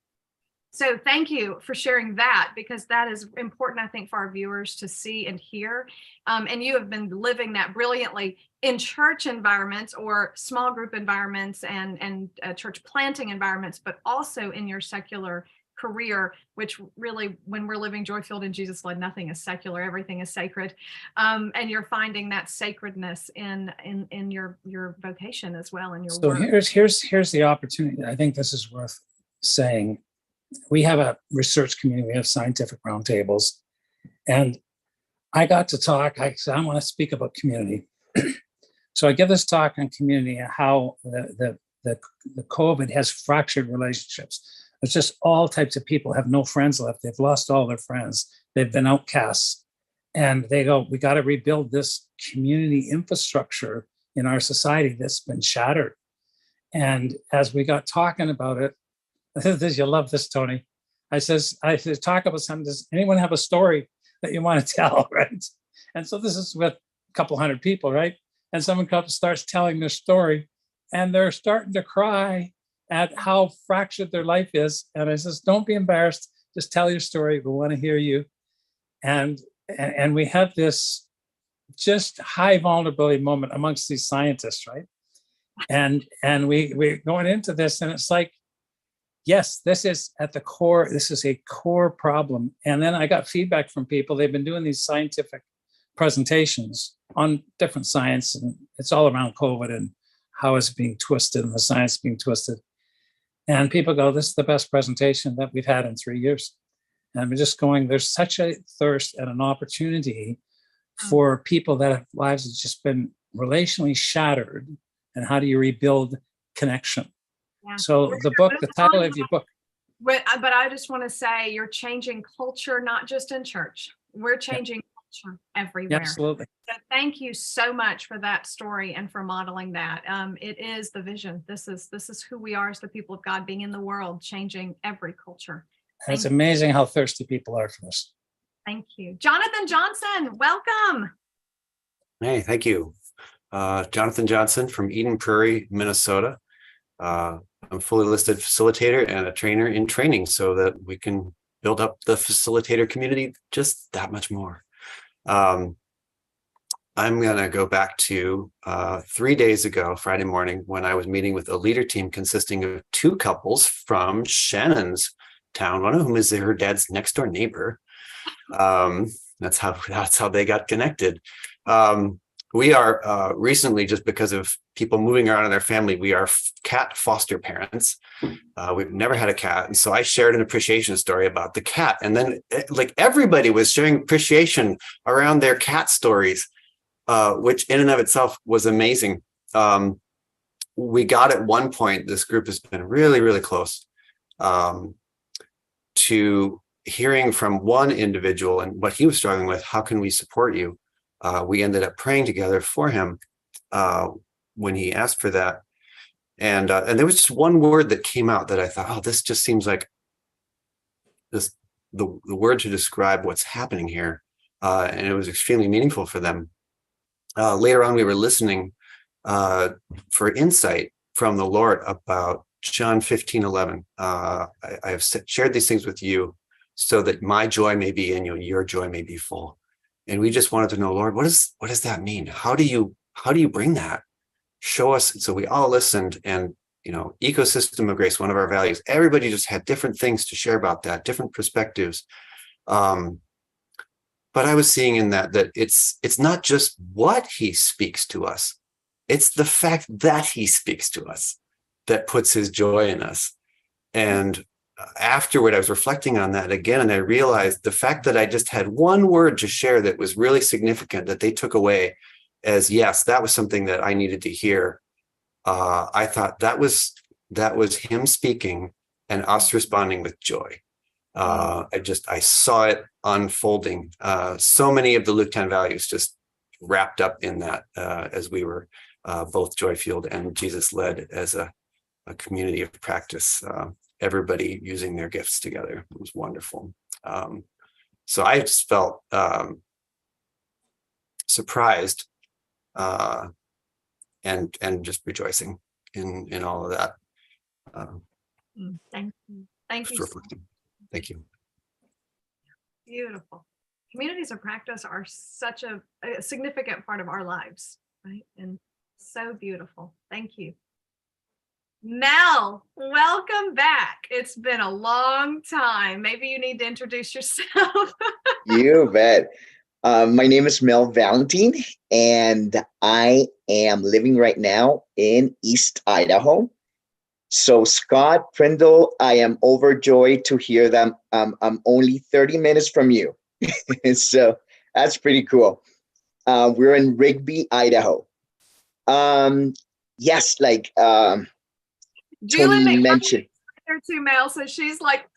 So thank you for sharing that, because that is important, I think, for our viewers to see and hear. And you have been living that brilliantly in church environments or small group environments and church planting environments, but also in your secular career, which really, when we're living joy-filled and Jesus-led, nothing is secular, everything is sacred. And you're finding that sacredness in your vocation as well, in your So work. here's the opportunity. I think this is worth saying. We have a research community, we have scientific roundtables, and I got to talk. I said, I want to speak about community. So I give this talk on community and how the COVID has fractured relationships. It's just all types of people have no friends left. They've lost all their friends. They've been outcasts. And they go, we got to rebuild this community infrastructure in our society that's been shattered. And as we got talking about it, you'll love this, Tony. I said, talk about something. Does anyone have a story that you want to tell, right? And so this is with a couple hundred people, right? And someone starts telling their story, and they're starting to cry at how fractured their life is. And I says, don't be embarrassed. Just tell your story. We want to hear you. And we have this just high vulnerability moment amongst these scientists, right? And we're going into this, and it's like, yes, this is at the core. This is a core problem. And then I got feedback from people. They've been doing these scientific presentations on different science, and it's all around COVID and how it's being twisted and the science being twisted. And people go, this is the best presentation that we've had in 3 years. And we're just going, there's such a thirst and an opportunity for people that have lives have just been relationally shattered. And how do you rebuild connection? Yeah. So the book, the title of your book. But I just want to say, you're changing culture, not just in church. We're changing culture everywhere. Absolutely. So thank you so much for that story and for modeling that. It is the vision. This is who we are as the people of God, being in the world, changing every culture. And it's amazing how thirsty people are for this. Thank you. Jonathan Johnson, welcome. Hey, thank you. Jonathan Johnson from Eden Prairie, Minnesota. I'm a fully listed facilitator and a trainer in training so that we can build up the facilitator community just that much more. I'm going to go back to 3 days ago, Friday morning, when I was meeting with a leader team consisting of 2 couples from Shannon's town. One of whom is her dad's next door neighbor. That's how they got connected. We are recently, just because of people moving around in their family, we are cat foster parents. We've never had a cat. And so I shared an appreciation story about the cat. And then like everybody was sharing appreciation around their cat stories, which in and of itself was amazing. We got at one point, this group has been really, really close to hearing from one individual and what he was struggling with. How can we support you? We ended up praying together for him when he asked for that. And there was just one word that came out that I thought, oh, this just seems like the word to describe what's happening here. And it was extremely meaningful for them. Later on, we were listening for insight from the Lord about John 15:11. I have shared these things with you so that my joy may be in you, your joy may be full. And we just wanted to know, Lord, what does that mean? How do you bring that? Show us. So we all listened, and ecosystem of grace, one of our values. Everybody just had different things to share about that, different perspectives. But I was seeing in that it's not just what he speaks to us, it's the fact that he speaks to us that puts his joy in us. And afterward, I was reflecting on that again, and I realized the fact that I just had one word to share that was really significant, that they took away as, yes, that was something that I needed to hear. I thought that was that was him speaking and us responding with joy. I saw it unfolding. So many of the Luke 10 values just wrapped up in that as we were both joy-fueled and Jesus-led as a community of practice. Everybody using their gifts together. It was wonderful. So I just felt surprised and just rejoicing in all of that. Thank you. Thank you. Reflecting. Thank you. Beautiful. Communities of practice are such a significant part of our lives, right? And so beautiful. Thank you. Mel, welcome back. It's been a long time. Maybe you need to introduce yourself. You bet. My name is Mel Valentine, and I am living right now in East Idaho. So Scott, Prindle, I am overjoyed to hear them. I'm only 30 minutes from you. So that's pretty cool. We're in Rigby, Idaho. Yes, like Julie Tony mentioned. her too, Mel, so she's like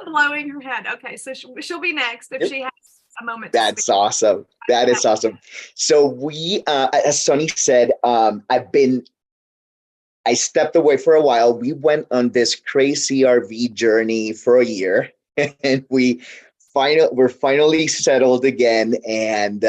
blowing her head. Okay, so she'll be next if she has a moment. That's awesome. That is awesome. So we, as Sonny said, I stepped away for a while. We went on this crazy RV journey for a year, and we're finally settled again. And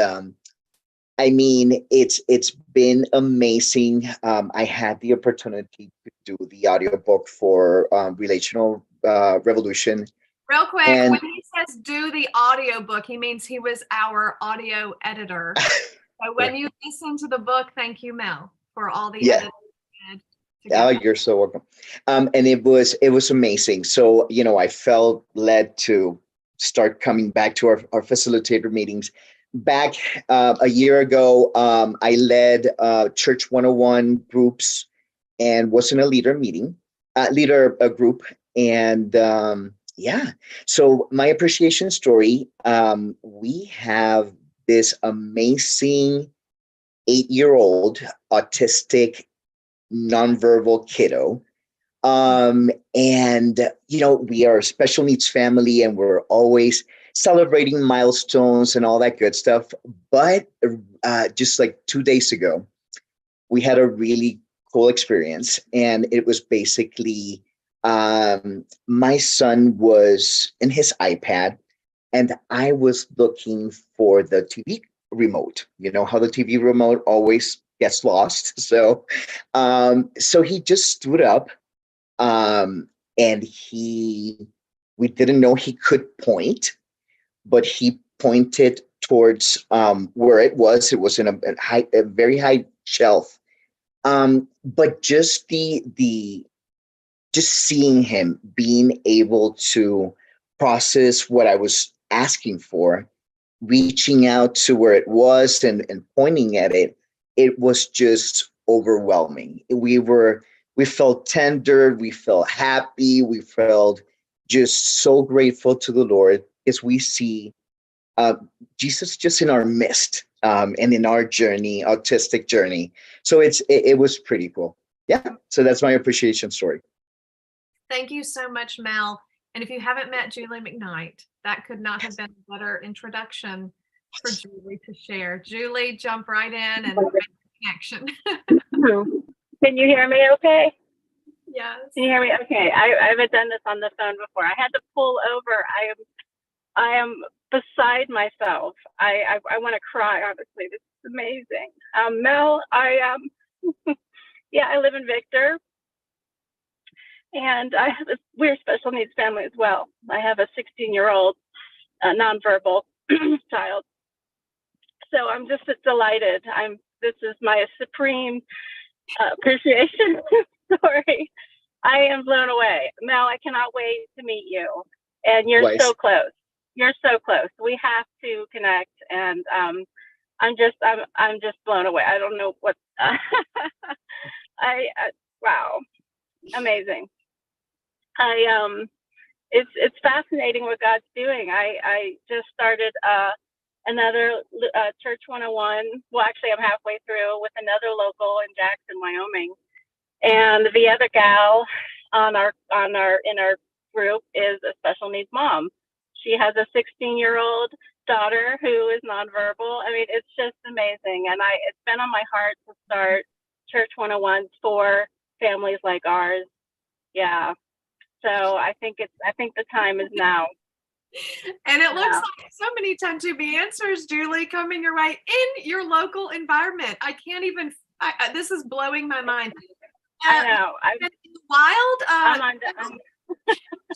I mean, it's been amazing. I had the opportunity to do the audiobook for Relational Revolution. Real quick, And when he says do the audiobook, he means he was our audio editor. So when you listen to the book, thank you, Mel, for all the editing. Oh, you're so welcome. And it was amazing. So, you know, I felt led to start coming back to our facilitator meetings. Back a year ago, I led Church 101 groups and was in a leader group. And yeah, so my appreciation story, we have this amazing 8-year-old autistic nonverbal kiddo. And, you know, we are a special needs family and we're always celebrating milestones and all that good stuff. But just like 2 days ago, we had a really cool experience. And it was basically my son was in his iPad and I was looking for the TV remote. You know how the TV remote always gets lost. So he just stood up and we didn't know he could point, but he pointed towards where it was. It was in a very high shelf. But just just seeing him being able to process what I was asking for, reaching out to where it was and pointing at it, it was just overwhelming. We felt tender, we felt happy, we felt just so grateful to the Lord as we see Jesus just in our midst and in our journey, autistic journey. So it was pretty cool. Yeah, so that's my appreciation story. Thank you so much, Mel. And if you haven't met Julie McKnight, that could not have been a better introduction for Julie to share. Julie, jump right in and make a connection. Can you hear me okay? Yes. Can you hear me? Okay. I haven't done this on the phone before. I had to pull over. I am beside myself. I want to cry, honestly. This is amazing. Mel, I live in Victor. And we're a special needs family as well. I have a 16-year-old nonverbal child. So I'm just delighted. This is my supreme appreciation story. I am blown away. Mel, I cannot wait to meet you. And you're so close. You're so close. We have to connect. And I'm just blown away. I don't know what. Wow, amazing. It's fascinating what God's doing. I just started another Church 101. Well, actually, I'm halfway through with another local in Jackson, Wyoming. And the other gal in our group is a special needs mom. She has a 16-year-old daughter who is nonverbal. I mean, it's just amazing. And it's been on my heart to start Church 101 for families like ours. Yeah. So I think the time is now. And it looks like so many 10-2B answers, Julie, coming your way in your local environment. I can't even, this is blowing my mind. I know. Wild,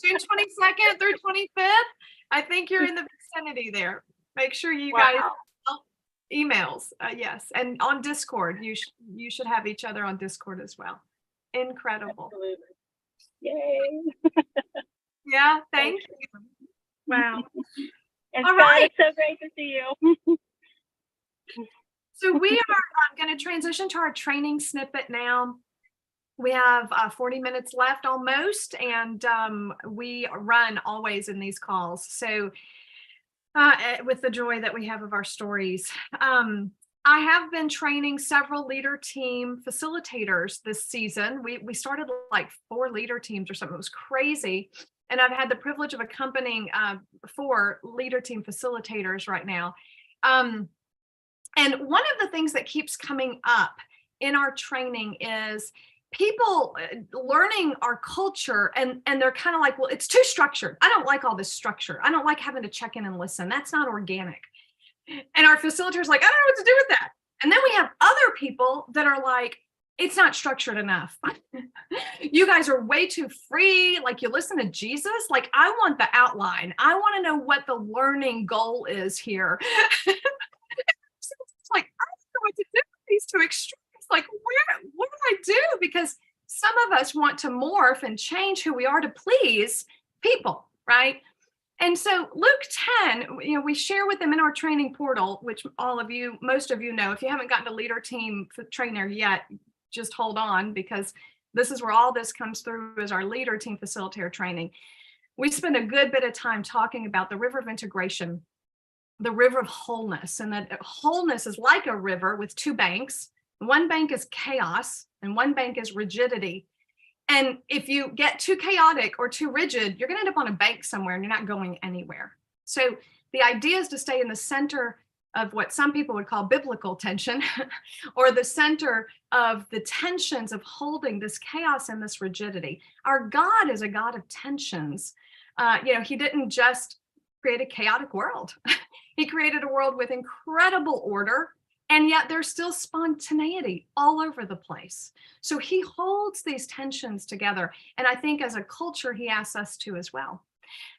June 22nd through 25th. I think you're in the vicinity there. Make sure you guys emails. Yes. And on Discord, you should have each other on Discord as well. Incredible. Absolutely. Yay. Yeah. Thank you. Wow. And All Scott, right. it's so great to see you. So we are going to transition to our training snippet now. We have 40 minutes left almost, and we run always in these calls. So with the joy that we have of our stories. I have been training several leader team facilitators this season. We started like 4 leader teams or something. It was crazy. And I've had the privilege of accompanying 4 leader team facilitators right now. And one of the things that keeps coming up in our training is people learning our culture, and they're kind of like, well, it's too structured. I don't like all this structure. I don't like having to check in and listen. That's not organic. And our facilitator's like, I don't know what to do with that. And then we have other people that are like, it's not structured enough. You guys are way too free. Like, you listen to Jesus. Like, I want the outline. I want to know what the learning goal is here. It's like, I don't know what to do with these 2 extremes. Like, what do I do? Because some of us want to morph and change who we are to please people, right? And so Luke 10, we share with them in our training portal, which most of you know. If you haven't gotten a leader team trainer yet, just hold on, because this is where all this comes through, is our leader team facilitator training. We spend a good bit of time talking about the river of integration, the river of wholeness, and that wholeness is like a river with 2 banks. One bank is chaos and one bank is rigidity. And if you get too chaotic or too rigid, you're going to end up on a bank somewhere and you're not going anywhere. So the idea is to stay in the center of what some people would call biblical tension, or the center of the tensions of holding this chaos and this rigidity. Our God is a God of tensions. He didn't just create a chaotic world. He created a world with incredible order, and yet there's still spontaneity all over the place. So he holds these tensions together. And I think as a culture, he asks us to as well.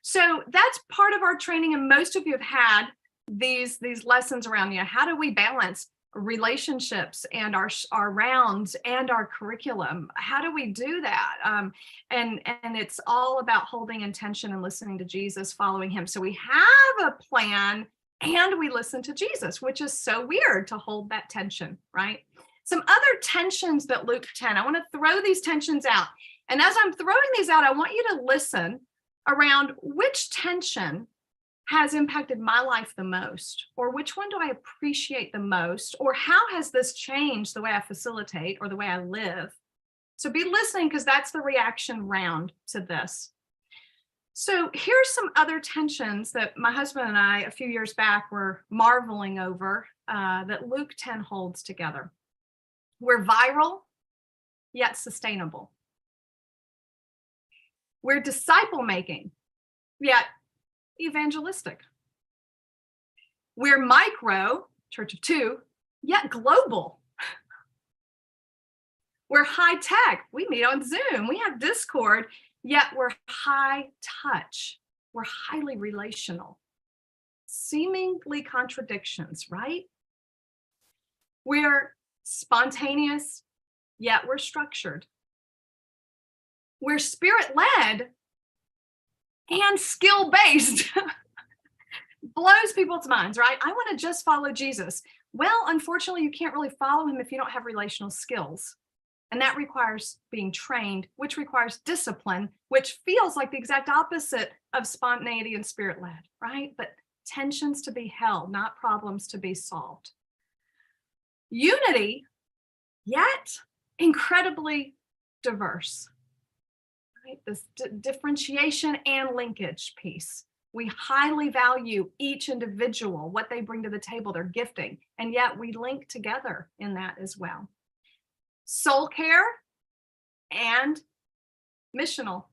So that's part of our training. And most of you have had these lessons around, how do we balance relationships and our rounds and our curriculum? How do we do that? And it's all about holding intention and listening to Jesus, following him. So we have a plan and we listen to Jesus, which is so weird to hold that tension, right? Some other tensions that Luke 10, I want to throw these tensions out. And as I'm throwing these out, I want you to listen around which tension has impacted my life the most, or which one do I appreciate the most, or how has this changed the way I facilitate or the way I live? So be listening, because that's the reaction round to this. So here's some other tensions that my husband and I a few years back were marveling over that Luke 10 holds together. We're viral, yet sustainable. We're disciple making, yet evangelistic. We're micro, church of 2, yet global. We're high tech. We meet on Zoom. We have Discord, yet we're high touch. We're highly relational. Seemingly contradictions, right? We're spontaneous, yet we're structured. We're spirit-led and skill-based. Blows people's minds, right? I want to just follow Jesus. Well, unfortunately, you can't really follow him if you don't have relational skills. And that requires being trained, which requires discipline, which feels like the exact opposite of spontaneity and spirit-led, right? But tensions to be held, not problems to be solved. Unity, yet incredibly diverse. Right? This differentiation and linkage piece. We highly value each individual, what they bring to the table, their gifting, and yet we link together in that as well. Soul care and missional.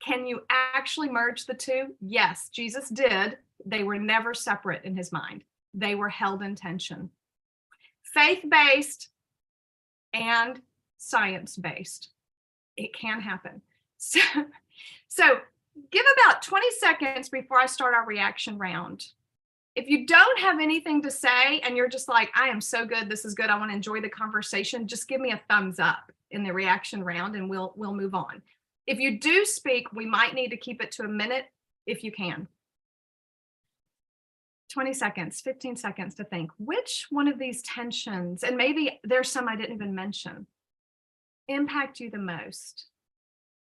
Can you actually merge the two? Yes, Jesus did. They were never separate in his mind. They were held in tension. Faith-based and science-based. It can happen. So give about 20 seconds before I start our reaction round. If you don't have anything to say and you're just like, I am so good, this is good, I want to enjoy the conversation, just give me a thumbs up in the reaction round and we'll move on. If you do speak, we might need to keep it to a minute if you can. 20 seconds, 15 seconds to think, which one of these tensions, and maybe there's some I didn't even mention, impact you the most?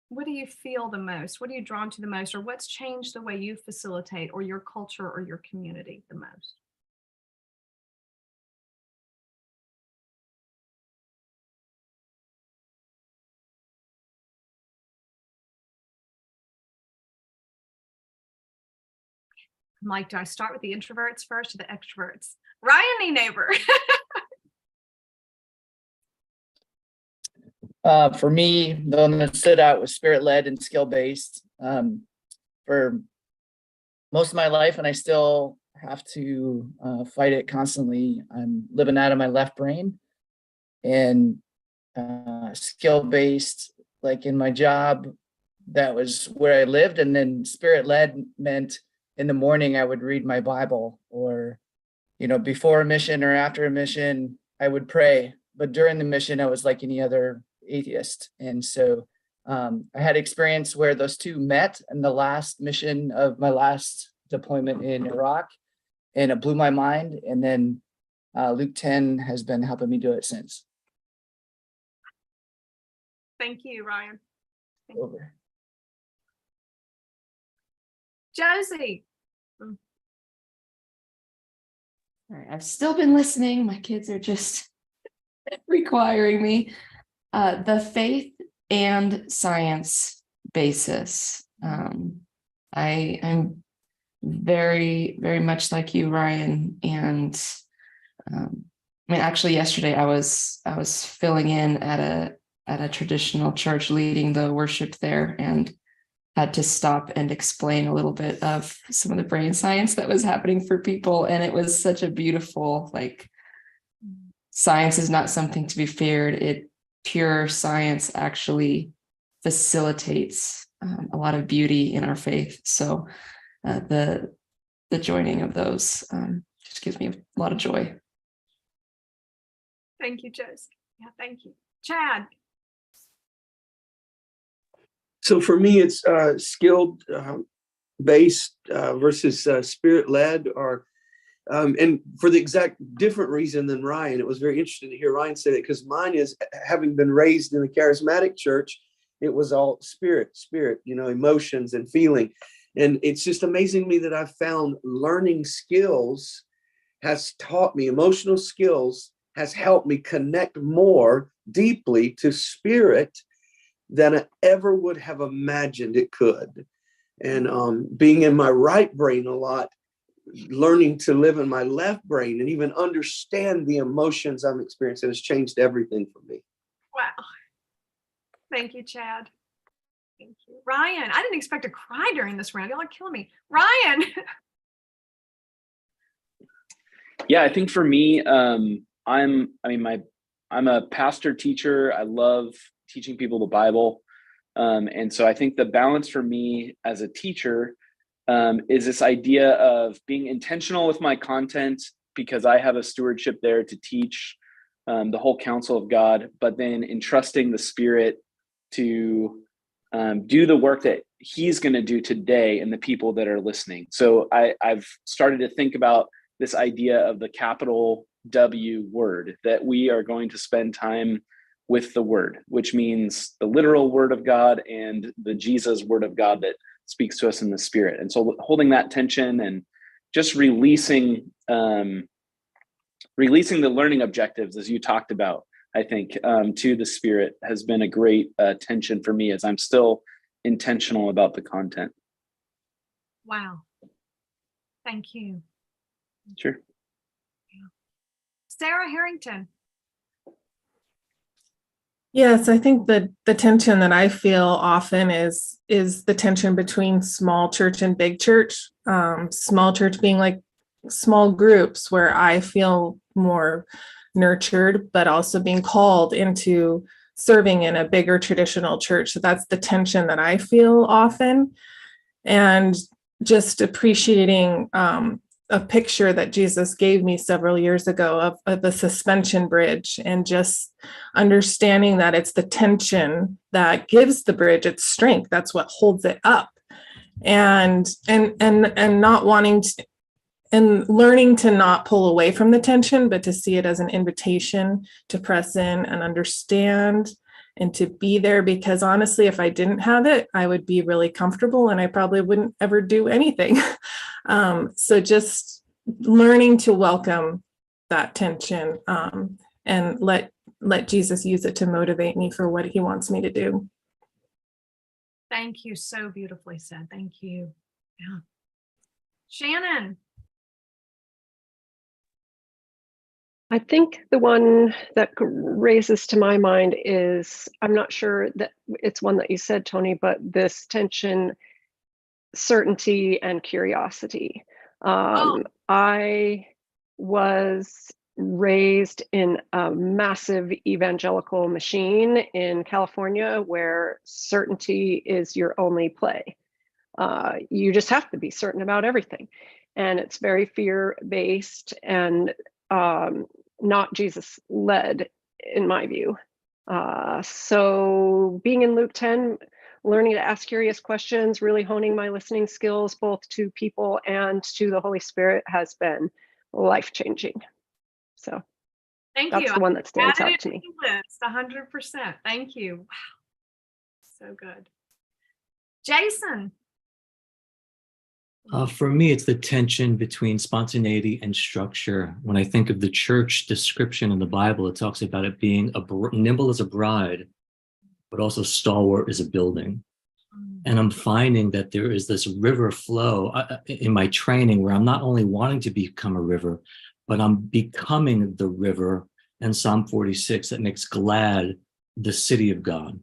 What do you feel the most? What are you drawn to the most? Or what's changed the way you facilitate or your culture or your community the most? I'm like, do I start with the introverts first or the extroverts? Ryan, neighbor. For me, the one that stood out was spirit-led and skill-based. For most of my life, and I still have to fight it constantly, I'm living out of my left brain. And skill-based, like in my job, that was where I lived. And then spirit-led meant in the morning I would read my Bible, or, you know, before a mission or after a mission, I would pray. But during the mission, I was like any other atheist. And so I had experience where those two met in the last mission of my last deployment in Iraq, and it blew my mind. And then Luke 10 has been helping me do it since. Thank you, Ryan. Over. Josie. All right, I've still been listening. My kids are just requiring me. The faith and science basis. I'm very, very much like you, Ryan. And I mean, actually, yesterday I was filling in at a traditional church, leading the worship there, and had to stop and explain a little bit of some of the brain science that was happening for people. And it was such a beautiful, like, science is not something to be feared. Pure science actually facilitates a lot of beauty in our faith. So the joining of those just gives me a lot of joy. Thank you, Josie. Yeah, thank you. Chad. So for me, it's skilled based versus spirit led, or and for the exact different reason than Ryan. It was very interesting to hear Ryan say that, because mine is, having been raised in a charismatic church, it was all spirit, you know, emotions and feeling. And it's just amazing to me that I've found learning skills has taught me, emotional skills has helped me connect more deeply to spirit than I ever would have imagined it could. And being in my right brain a lot, learning to live in my left brain and even understand the emotions I'm experiencing has changed everything for me. Wow. Thank you, Chad. Thank you. Ryan, I didn't expect to cry during this round. Y'all are killing me. Ryan. Yeah, I think for me, I'm a pastor teacher. I love teaching people the Bible. And so I think the balance for me as a teacher is this idea of being intentional with my content, because I have a stewardship there to teach the whole counsel of God, but then entrusting the Spirit to do the work that He's going to do today in the people that are listening. So I've started to think about this idea of the capital W word, that we are going to spend time with the Word, which means the literal Word of God and the Jesus Word of God that speaks to us in the Spirit. And so holding that tension and just releasing the learning objectives, as you talked about, I think, to the Spirit has been a great tension for me as I'm still intentional about the content. Wow. Thank you. Sure. Sarah Harrington. Yes, I think the tension that I feel often is the tension between small church and big church. Small church being like small groups where I feel more nurtured, but also being called into serving in a bigger traditional church. So that's the tension that I feel often. And just appreciating a picture that Jesus gave me several years ago of the suspension bridge, and just understanding that it's the tension that gives the bridge its strength. That's what holds it up. And not wanting to, and learning to not pull away from the tension, but to see it as an invitation to press in and understand and to be there. Because honestly, if I didn't have it, I would be really comfortable and I probably wouldn't ever do anything. So just learning to welcome that tension and let Jesus use it to motivate me for what he wants me to do. Thank you. So beautifully said. Thank you. Yeah. Shannon. I think the one that raises to my mind is, I'm not sure that it's one that you said, Tony, but this tension, certainty and curiosity. I was raised in a massive evangelical machine in California where certainty is your only play. You just have to be certain about everything. And it's very fear-based and not Jesus-led, in my view. So being in Luke 10, learning to ask curious questions, really honing my listening skills, both to people and to the Holy Spirit, has been life-changing. So Thank that's you. the one that stands Added out to me. List, 100%. Thank you. Wow. So good. Jason. For me, it's the tension between spontaneity and structure. When I think of the church description in the Bible, it talks about it being nimble as a bride, but also stalwart as a building. And I'm finding that there is this river flow in my training where I'm not only wanting to become a river, but I'm becoming the river in Psalm 46 that makes glad the city of God.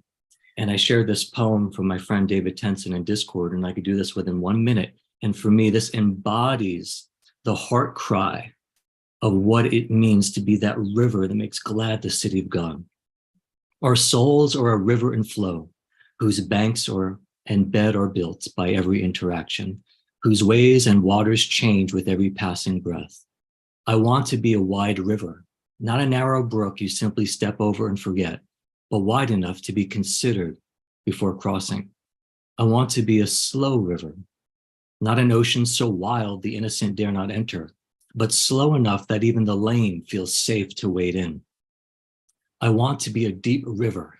And I shared this poem from my friend David Tenson in Discord, and I could do this within 1 minute. And for me, this embodies the heart cry of what it means to be that river that makes glad the city of God. Our souls are a river in flow, whose banks and bed are built by every interaction, whose ways and waters change with every passing breath. I want to be a wide river, not a narrow brook you simply step over and forget, but wide enough to be considered before crossing. I want to be a slow river, not an ocean so wild the innocent dare not enter, but slow enough that even the lame feels safe to wade in. I want to be a deep river,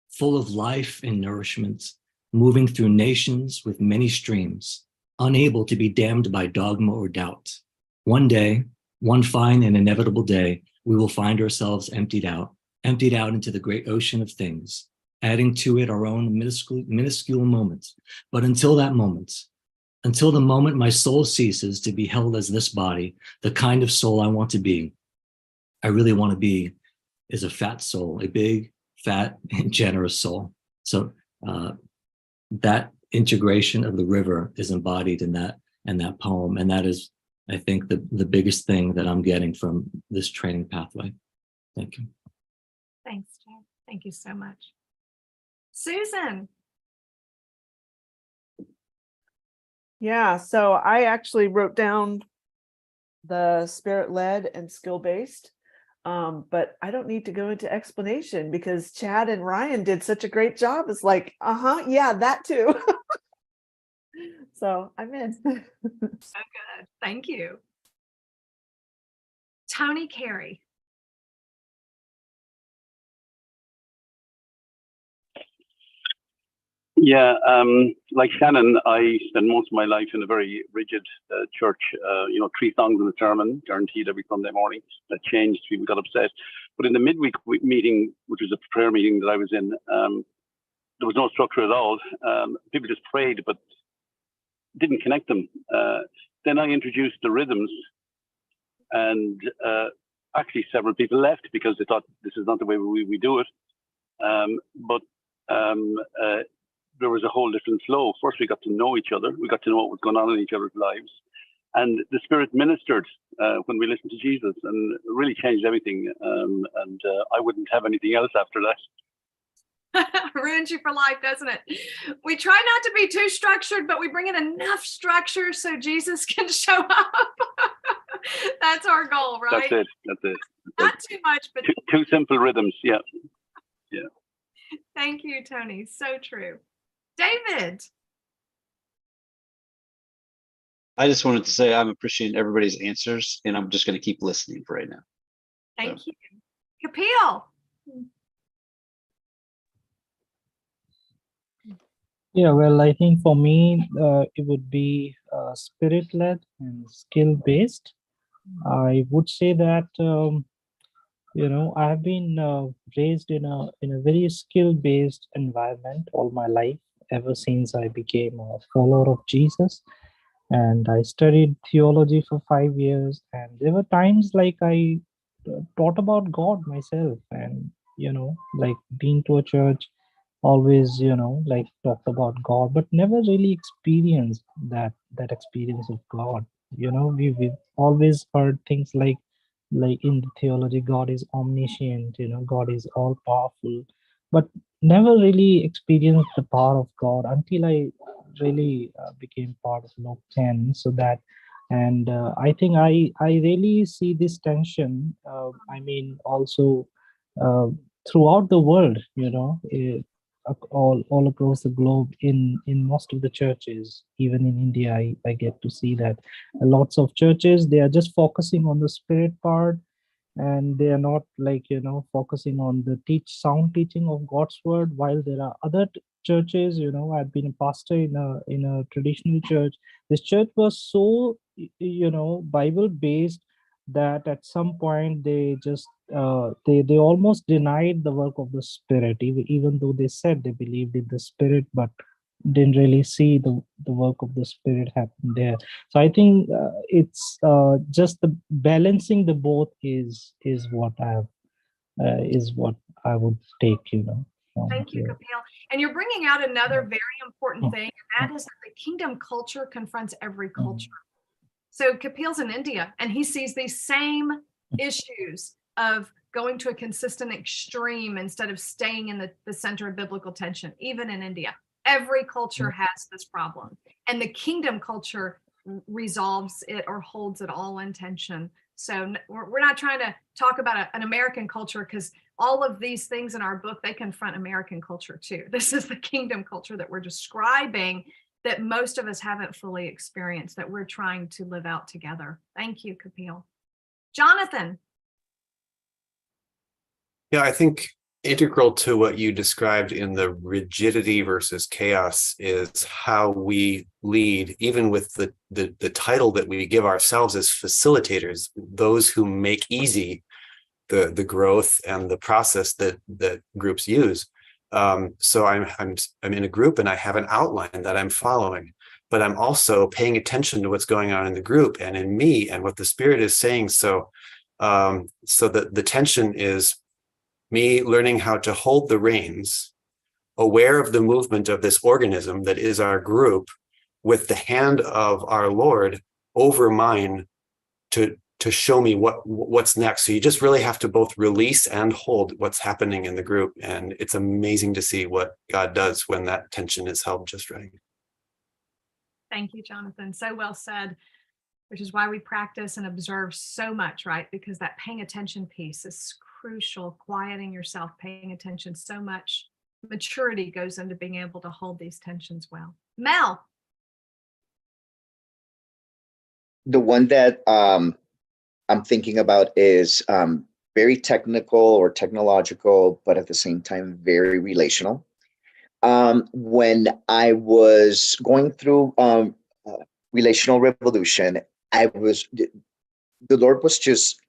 full of life and nourishment, moving through nations with many streams, unable to be dammed by dogma or doubt. One day, one fine and inevitable day, we will find ourselves emptied out into the great ocean of things, adding to it our own minuscule moments. But until that moment, until the moment my soul ceases to be held as this body, the kind of soul I want to be, I really want to be, is a fat soul, a big, fat, and generous soul. So that integration of the river is embodied in that poem. And that is, I think, the biggest thing that I'm getting from this training pathway. Thank you. Thanks, Chad. Thank you so much. Susan. Yeah, so I actually wrote down the spirit-led and skill-based, but I don't need to go into explanation because Chad and Ryan did such a great job. It's like, yeah, that too. So I'm in. So good. Thank you. Tony Carey. Yeah, like Shannon, I spend most of my life in a very rigid church. 3 songs in the sermon, guaranteed every Sunday morning. That changed. People got upset. But in the midweek meeting, which was a prayer meeting that I was in, there was no structure at all. People just prayed, but didn't connect them. Then I introduced the rhythms, and actually several people left because they thought this is not the way we do it. But there was a whole different flow. First, we got to know each other. We got to know what was going on in each other's lives. And the Spirit ministered when we listened to Jesus, and really changed everything. And I wouldn't have anything else after that. Ruins you for life, doesn't it? We try not to be too structured, but we bring in enough structure so Jesus can show up. That's our goal, right? That's it. Not too much, but two simple rhythms. Yeah. Thank you, Tony. So true. David. I just wanted to say I'm appreciating everybody's answers, and I'm just going to keep listening for right now. Thank you. Kapil. Yeah, well, I think for me, it would be spirit-led and skill-based. I would say that, I've been raised in a very skill-based environment all my life, ever since I became a follower of Jesus. And I studied theology for 5 years, and there were times like I taught about God myself, and like being to a church, always like talked about God, but never really experienced that experience of God. We've always heard things like in the theology, God is omniscient, God is all powerful, but never really experienced the power of God until I really became part of Luke 10. So that, and I think I really see this tension. Also uh, throughout the world, all across the globe, in most of the churches, even in India, I get to see that lots of churches, they are just focusing on the spirit part, and they are not focusing on the sound teaching of God's word. While there are other churches, I've been a pastor in a traditional church. This church was so Bible based that at some point they just they almost denied the work of the Spirit, even though they said they believed in the Spirit, but didn't really see the work of the Spirit happen there. So I think it's just the balancing the both is what I would take, from Thank you, here. Kapil. And you're bringing out another very important thing, and that is that the kingdom culture confronts every culture. So Kapil's in India, and he sees these same issues of going to a consistent extreme instead of staying in the center of biblical tension. Even in India, every culture has this problem, and the kingdom culture resolves it or holds it all in tension. So we're not trying to talk about an American culture, because all of these things in our book, they confront American culture too. This is the kingdom culture that we're describing, that most of us haven't fully experienced, that we're trying to live out together. Thank you, Kapil. Jonathan. Yeah, I think integral to what you described in the rigidity versus chaos is how we lead, even with the title that we give ourselves as facilitators, those who make easy the growth and the process that groups use. So I'm in a group and I have an outline that I'm following, but I'm also paying attention to what's going on in the group and in me and what the Spirit is saying. So that the tension is me learning how to hold the reins, aware of the movement of this organism that is our group, with the hand of our Lord over mine to show me what's next. So you just really have to both release and hold what's happening in the group. And it's amazing to see what God does when that tension is held just right. Thank you, Jonathan. So well said, which is why we practice and observe so much, right? Because that paying attention piece is crucial. Quieting yourself, paying attention, so much maturity goes into being able to hold these tensions well. Mel. The one that I'm thinking about is very technical or technological, but at the same time, very relational. When I was going through relational revolution, the Lord was just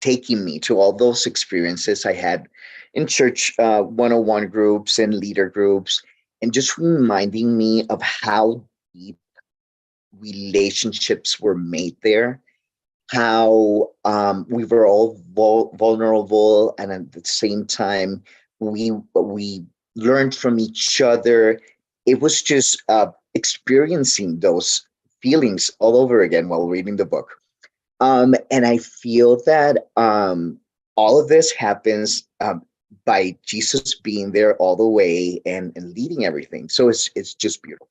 taking me to all those experiences I had in church 101 groups and leader groups, and just reminding me of how deep relationships were made there, how we were all vulnerable, and at the same time we learned from each other. It was just experiencing those feelings all over again while reading the book. And I feel that all of this happens by Jesus being there all the way and leading everything. So it's just beautiful.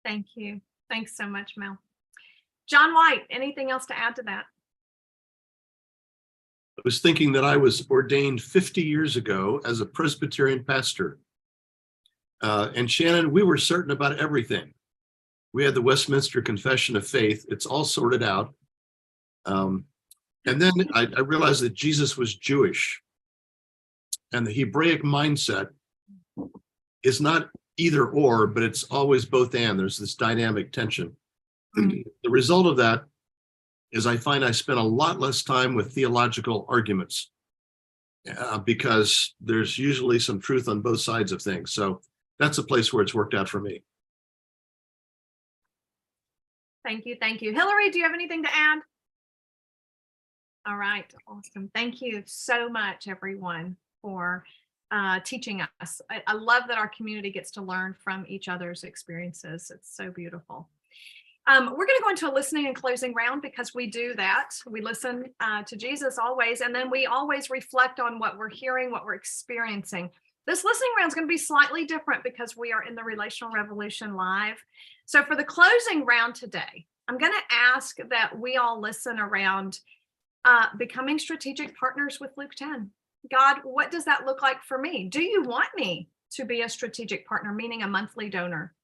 Thank you. Thanks so much, Mel. John White, anything else to add to that? I was thinking that I was ordained 50 years ago as a Presbyterian pastor. And Shannon, we were certain about everything. We had the Westminster Confession of Faith. It's all sorted out. And then I realized that Jesus was Jewish. And the Hebraic mindset is not either or, but it's always both and. There's this dynamic tension. The result of that is I find I spend a lot less time with theological arguments because there's usually some truth on both sides of things. So that's a place where it's worked out for me. Thank you. Thank you. Hillary, do you have anything to add? All right. Awesome. Thank you so much, everyone, for teaching us. I love that our community gets to learn from each other's experiences. It's so beautiful. We're going to go into a listening and closing round because we do that. We listen to Jesus always, and then we always reflect on what we're hearing, what we're experiencing. This listening round is going to be slightly different because we are in the Relational Revolution Live. So for the closing round today, I'm going to ask that we all listen around becoming strategic partners with Luke 10. God, what does that look like for me? Do you want me to be a strategic partner, meaning a monthly donor?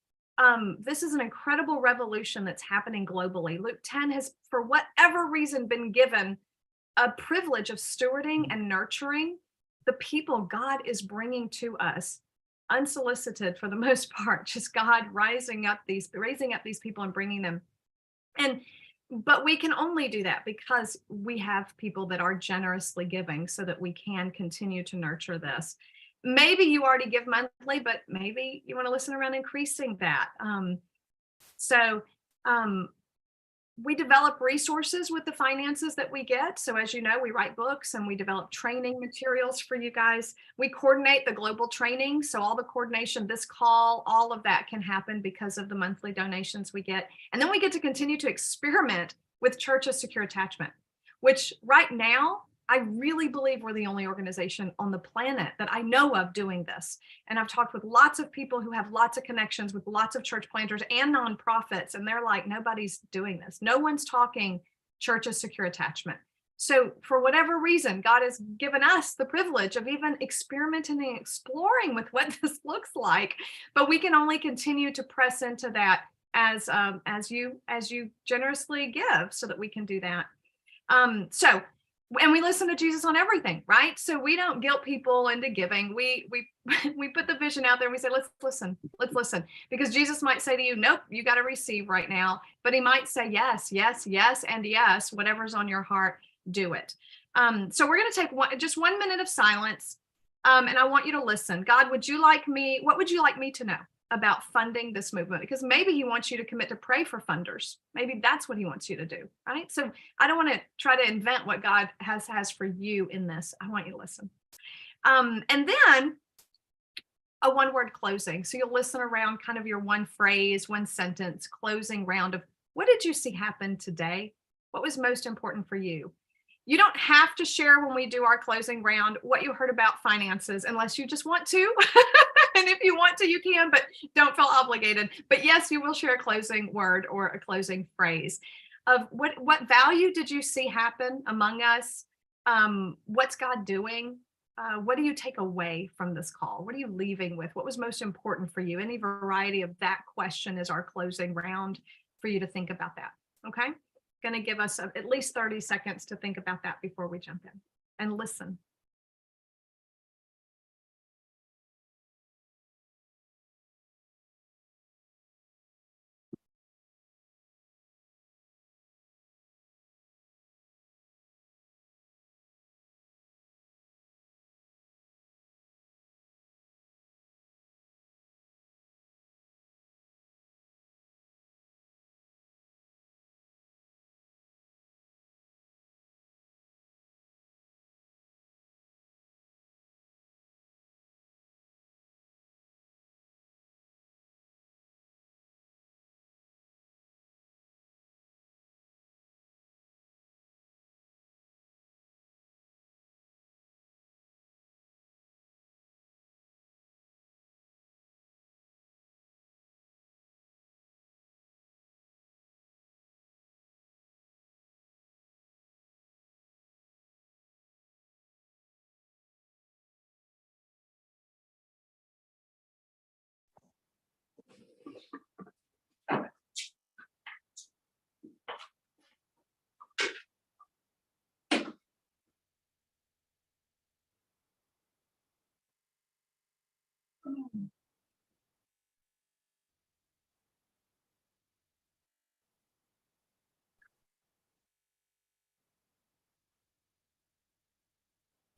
This is an incredible revolution that's happening globally. Luke 10 has, for whatever reason, been given a privilege of stewarding and nurturing the people God is bringing to us, unsolicited for the most part, just God raising up these people and bringing them. But we can only do that because we have people that are generously giving so that we can continue to nurture this. Maybe you already give monthly, but maybe you want to listen around increasing that. We develop resources with the finances that we get. So as you know, we write books and we develop training materials for you guys. We coordinate the global training. So all the coordination, this call, all of that can happen because of the monthly donations we get. And then we get to continue to experiment with Church's Secure Attachment, which right now, I really believe we're the only organization on the planet that I know of doing this. And I've talked with lots of people who have lots of connections with lots of church planters and nonprofits. And they're like, nobody's doing this. No one's talking Church's Secure Attachment. So for whatever reason, God has given us the privilege of even experimenting and exploring with what this looks like. But we can only continue to press into that as you generously give so that we can do that. And we listen to Jesus on everything, right? So we don't guilt people into giving. We put the vision out there and we say, let's listen, because Jesus might say to you, nope, you got to receive right now. But he might say, yes, yes, yes, and yes, whatever's on your heart, do it. So we're going to take just 1 minute of silence. And I want you to listen. God, what would you like me to know about funding this movement? Because maybe he wants you to commit to pray for funders. Maybe that's what he wants you to do, right? So I don't want to try to invent what God has for you in this. I want you to listen. And then a one-word closing. So you'll listen around kind of your one phrase, one sentence closing round of what did you see happen today? What was most important for you? You don't have to share when we do our closing round what you heard about finances unless you just want to. And if you want to, you can, but don't feel obligated. But yes, you will share a closing word or a closing phrase of what value did you see happen among us? What's God doing? What do you take away from this call? What are you leaving with? What was most important for you? Any variety of that question is our closing round for you to think about that. Okay. Going to give us at least 30 seconds to think about that before we jump in and listen.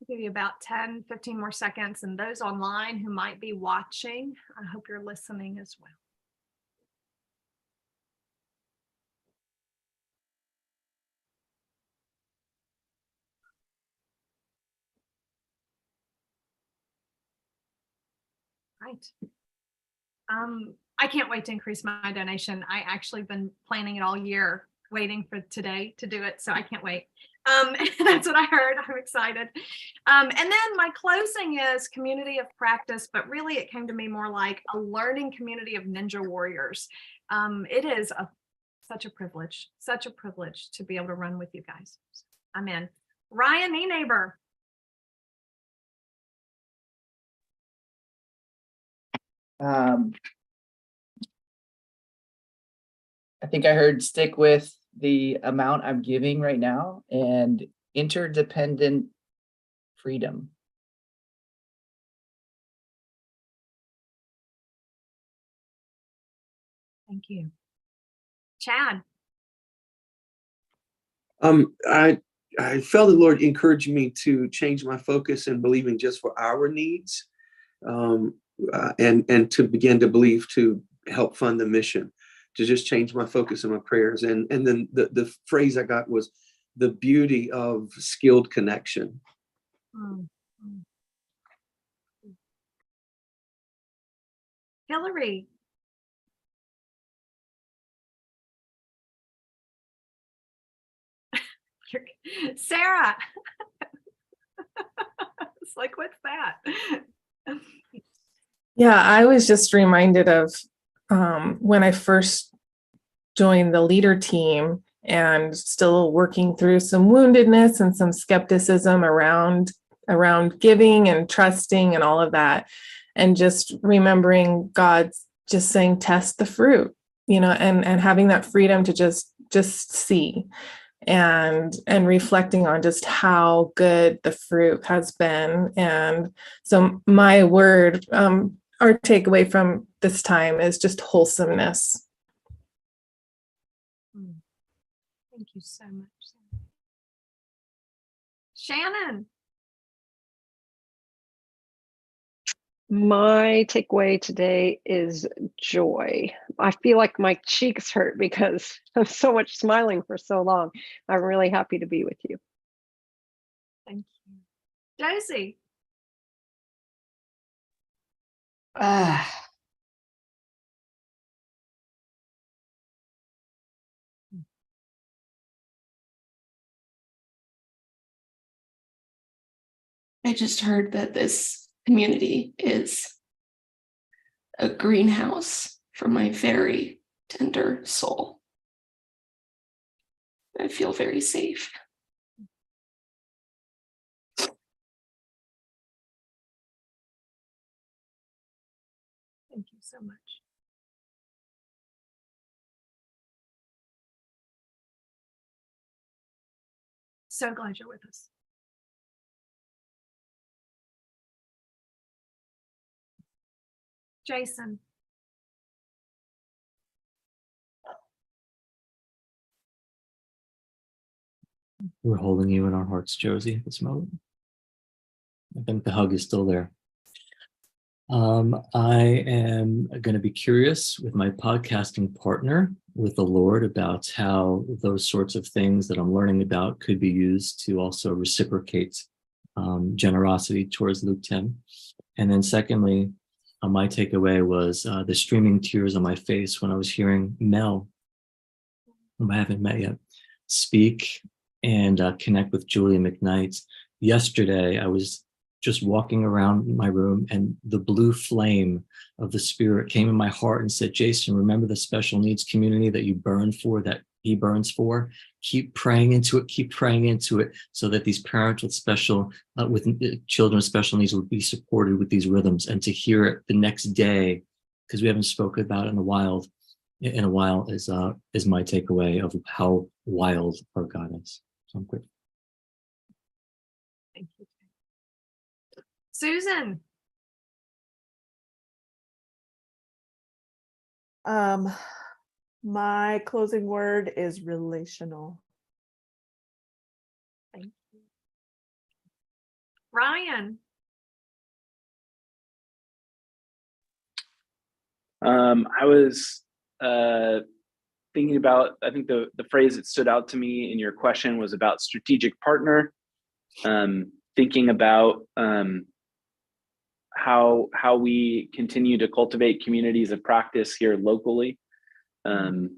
Give you about 10, 15 more seconds. And those online who might be watching, I hope you're listening as well. Right. I can't wait to increase my donation. I actually been planning it all year, waiting for today to do it. So I can't wait. That's what I heard. I'm excited. And then my closing is community of practice, but really it came to me more like a learning community of ninja warriors. It is such a privilege to be able to run with you guys. I'm in. Ryan, knee neighbor. I think I heard stick with the amount I'm giving right now and interdependent freedom. Thank you. Chad. I felt the Lord encourage me to change my focus and believing just for our needs, and to begin to believe to help fund the mission, to just change my focus and my prayers. And then the phrase I got was the beauty of skilled connection. Hillary. Sarah. It's like, what's that? Yeah, I was just reminded of when I first joined the leader team and still working through some woundedness and some skepticism around giving and trusting and all of that. And just remembering God's just saying, test the fruit, and having that freedom to just see and reflecting on just how good the fruit has been. And so my word, our takeaway from this time is just wholesomeness. Thank you so much. Shannon. My takeaway today is joy. I feel like my cheeks hurt because I'm so much smiling for so long. I'm really happy to be with you. Thank you. Josie. I just heard that this community is a greenhouse for my very tender soul. I feel very safe. Thank you so much. So glad you're with us. Jason. We're holding you in our hearts, Josie, at this moment. I think the hug is still there. I am going to be curious with my podcasting partner, with the Lord, about how those sorts of things that I'm learning about could be used to also reciprocate generosity towards Luke 10. And then secondly, my takeaway was the streaming tears on my face when I was hearing Mel, whom I haven't met yet, speak and connect with Julia McKnight. Yesterday, I was just walking around my room and the blue flame of the Spirit came in my heart and said, Jason, remember the special needs community that you burn for, that he burns for? Keep praying into it so that these parents with children with special needs will be supported with these rhythms. And to hear it the next day, because we haven't spoken about it in a while, is my takeaway of how wild our God is. So I'm grateful. Thank you. Susan. My closing word is relational. Thank you. Ryan. I was thinking about, I think the phrase that stood out to me in your question was about strategic partner. Thinking about how we continue to cultivate communities of practice here locally, and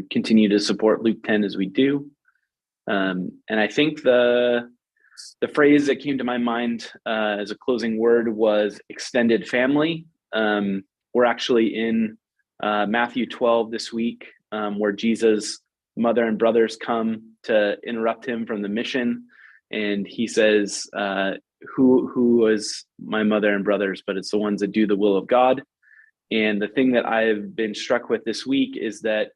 continue to support Luke 10 as we do. And I think the phrase that came to my mind as a closing word was extended family. We're actually in Matthew 12 this week, where Jesus' mother and brothers come to interrupt him from the mission. And he says, who is my mother and brothers? But it's the ones that do the will of God. And the thing that I've been struck with this week is that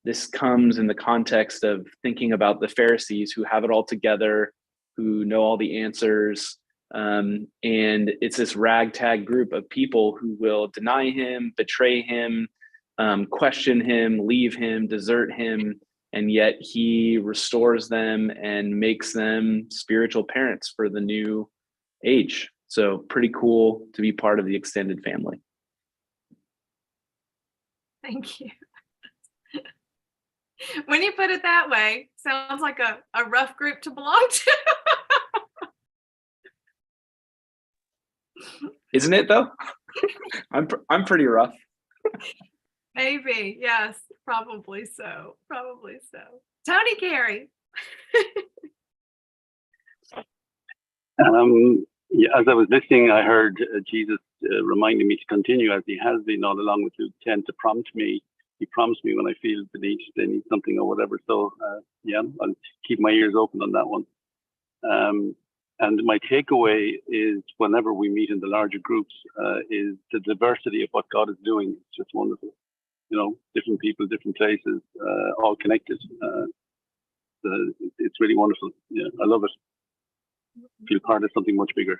this comes in the context of thinking about the Pharisees who have it all together, who know all the answers. And it's this ragtag group of people who will deny him, betray him, question him, leave him, desert him, and yet he restores them and makes them spiritual parents for the new age. So pretty cool to be part of the extended family. Thank you. When you put it that way, sounds like a rough group to belong to. Isn't it though? I'm pretty rough. Maybe, yes, probably so. Probably so. Tony Carey. Yeah, as I was listening, I heard Jesus reminding me to continue, as he has been all along with Luke 10, to prompt me. He prompts me when I feel the need something or whatever. So yeah, I'll keep my ears open on that one. And my takeaway is whenever we meet in the larger groups is the diversity of what God is doing. It's just wonderful. You know, different people, different places, all connected. It's really wonderful. Yeah, I love it. Feel part of something much bigger.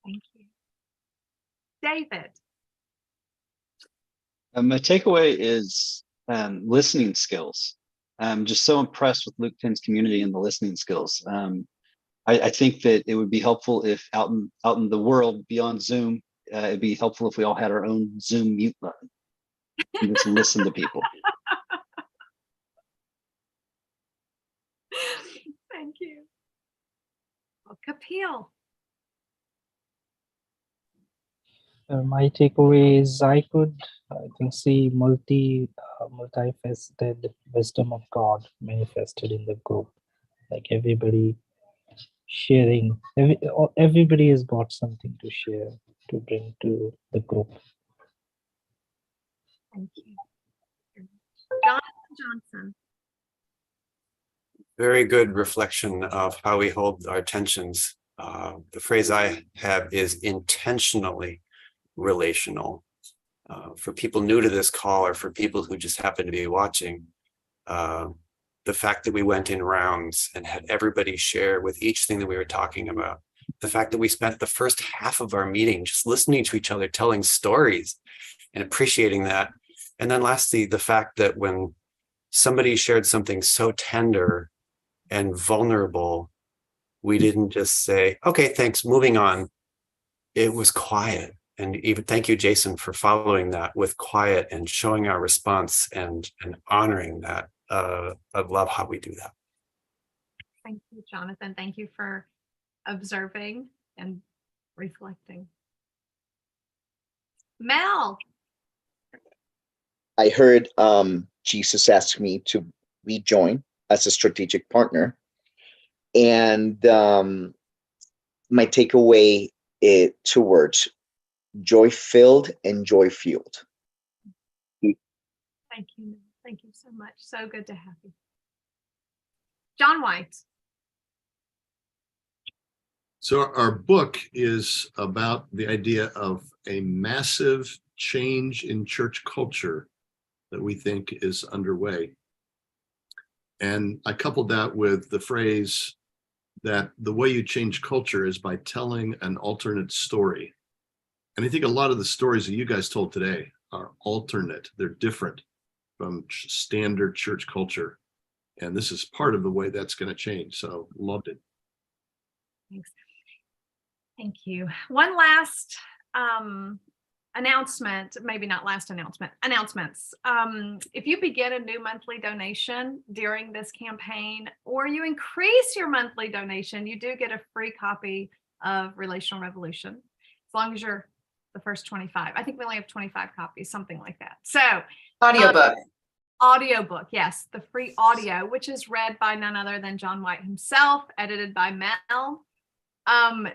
Thank you. David. My takeaway is listening skills. I'm just so impressed with Luke 10's community and the listening skills. I think that it would be helpful if out in the world beyond Zoom, it'd be helpful if we all had our own Zoom mute button and just listen to people. Thank you. Well, Kapil. My takeaway is I can see multifaceted wisdom of God manifested in the group. Like everybody sharing, everybody has got something to share to bring to the group. Thank you. Jonathan Johnson. Very good reflection of how we hold our tensions. The phrase I have is intentionally relational. For people new to this call or for people who just happen to be watching, the fact that we went in rounds and had everybody share with each thing that we were talking about, the fact that we spent the first half of our meeting just listening to each other, telling stories and appreciating that. And then lastly, the fact that when somebody shared something so tender and vulnerable, we didn't just say, okay, thanks, moving on. It was quiet. And even thank you, Jason, for following that with quiet and showing our response and honoring that. I love how we do that. Thank you, Jonathan. Thank you for observing and reflecting. Mel. I heard Jesus ask me to rejoin as a strategic partner. And my takeaway is 2 words: joy-filled and joy-fueled. Thank you. Thank you so much. So good to have you. John White. So our book is about the idea of a massive change in church culture that we think is underway. And I coupled that with the phrase that the way you change culture is by telling an alternate story. And I think a lot of the stories that you guys told today are alternate. They're different from standard church culture. And this is part of the way that's going to change. So loved it. Thanks. Thank you. One last announcement, maybe not last announcements. If you begin a new monthly donation during this campaign, or you increase your monthly donation, you do get a free copy of Relational Revolution, as long as you're the first 25. I think we only have 25 copies, something like that. So Audiobook. Audiobook, yes, the free audio, which is read by none other than John White himself, edited by Mel.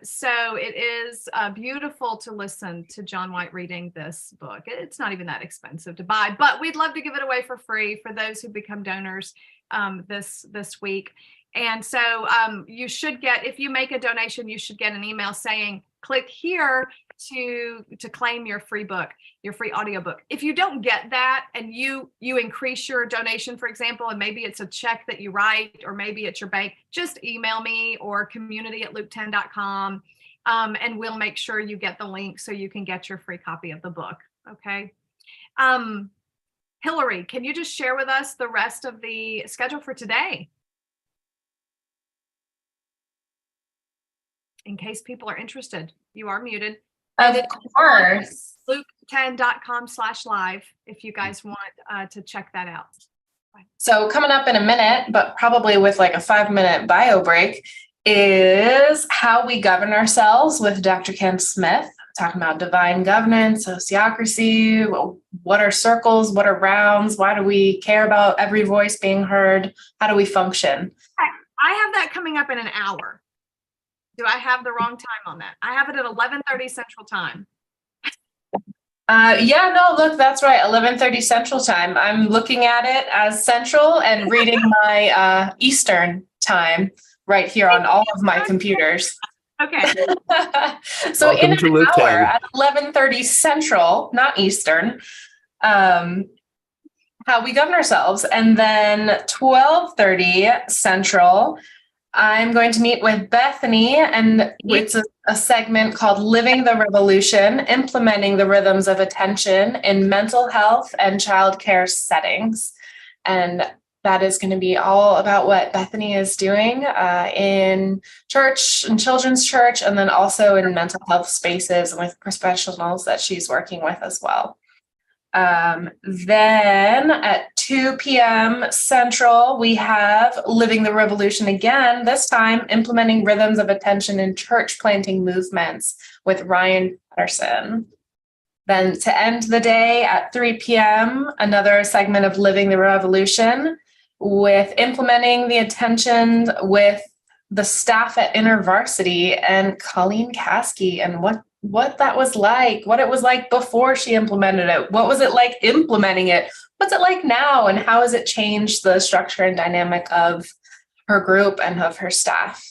So it is beautiful to listen to John White reading this book. It's not even that expensive to buy, but we'd love to give it away for free for those who become donors this week. And so you should get, if you make a donation, you should get an email saying, click here to claim your free book, your free audiobook. If you don't get that and you increase your donation, for example, and maybe it's a check that you write, or maybe it's your bank, just email me or community@luke10.com, and we'll make sure you get the link so you can get your free copy of the book. Okay. Hillary, can you just share with us the rest of the schedule for today? In case people are interested, you are muted. Of course. Luke10.com/live if you guys want to check that out. So coming up in a minute, but probably with like a 5-minute bio break, is How We Govern Ourselves with Dr. Ken Smith, talking about divine governance, sociocracy, what are circles, what are rounds, why do we care about every voice being heard, how do we function? I have that coming up in an hour. Do I have the wrong time on that? I have it at 11:30 Central Time. Yeah, no, look, that's right. 11:30 Central Time. I'm looking at it as Central and reading my Eastern time right here on all of my computers. Okay. So Welcome in to an Luke hour 10. at 11:30 Central, not Eastern, How We Govern Ourselves. And then 12:30 Central, I'm going to meet with Bethany, and it's a segment called Living the Revolution, Implementing the Rhythms of Attention in Mental Health and Childcare Settings. And that is going to be all about what Bethany is doing in church and children's church, and then also in mental health spaces and with professionals that she's working with as well. Then at 2 p.m. Central, we have Living the Revolution again, this time implementing rhythms of attention in church planting movements with Ryan Patterson. Then to end the day at 3 p.m., another segment of Living the Revolution with implementing the attention with the staff at InterVarsity and Colleen Caskey, and what that was like, what it was like before she implemented it. What was it like implementing it? What's it like now? And how has it changed the structure and dynamic of her group and of her staff?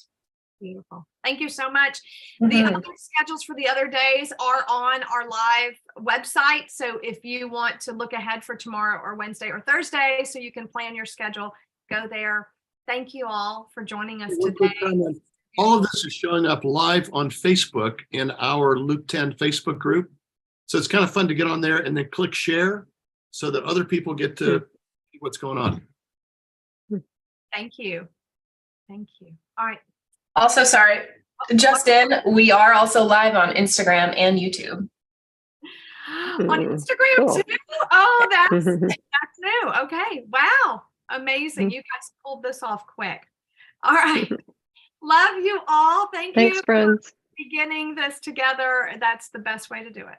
Beautiful. Thank you so much. The other schedules for the other days are on our live website. So if you want to look ahead for tomorrow or Wednesday or Thursday, so you can plan your schedule, go there. Thank you all for joining us today. All of this is showing up live on Facebook in our Luke 10 Facebook group. So it's kind of fun to get on there and then click share so that other people get to see what's going on. Thank you. Thank you. All right. Also, sorry, Justin, we are also live on Instagram and YouTube. On Instagram too? Oh, that's new. Okay. Wow. Amazing. You guys pulled this off quick. All right. Love you all. Thank Thanks, you friends. for beginning this together. That's the best way to do it.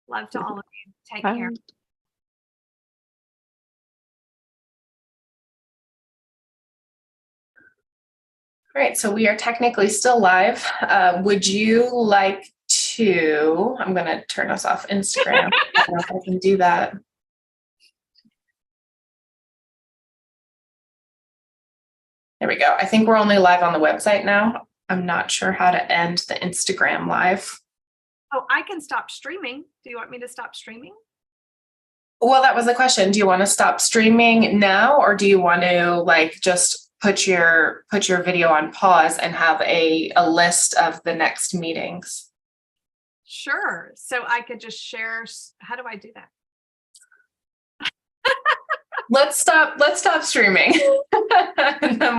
Love to all of you. Take care. Great. So we are technically still live. Would you like to, I'm going to turn us off Instagram. I don't know if I can do that. There we go. I think we're only live on the website now. I'm not sure how to end the Instagram live. Oh, I can stop streaming. Do you want me to stop streaming? Well, that was the question. Do you want to stop streaming now, or do you want to like just put your video on pause and have a list of the next meetings? Sure. So I could just share. How do I do that? Let's stop streaming.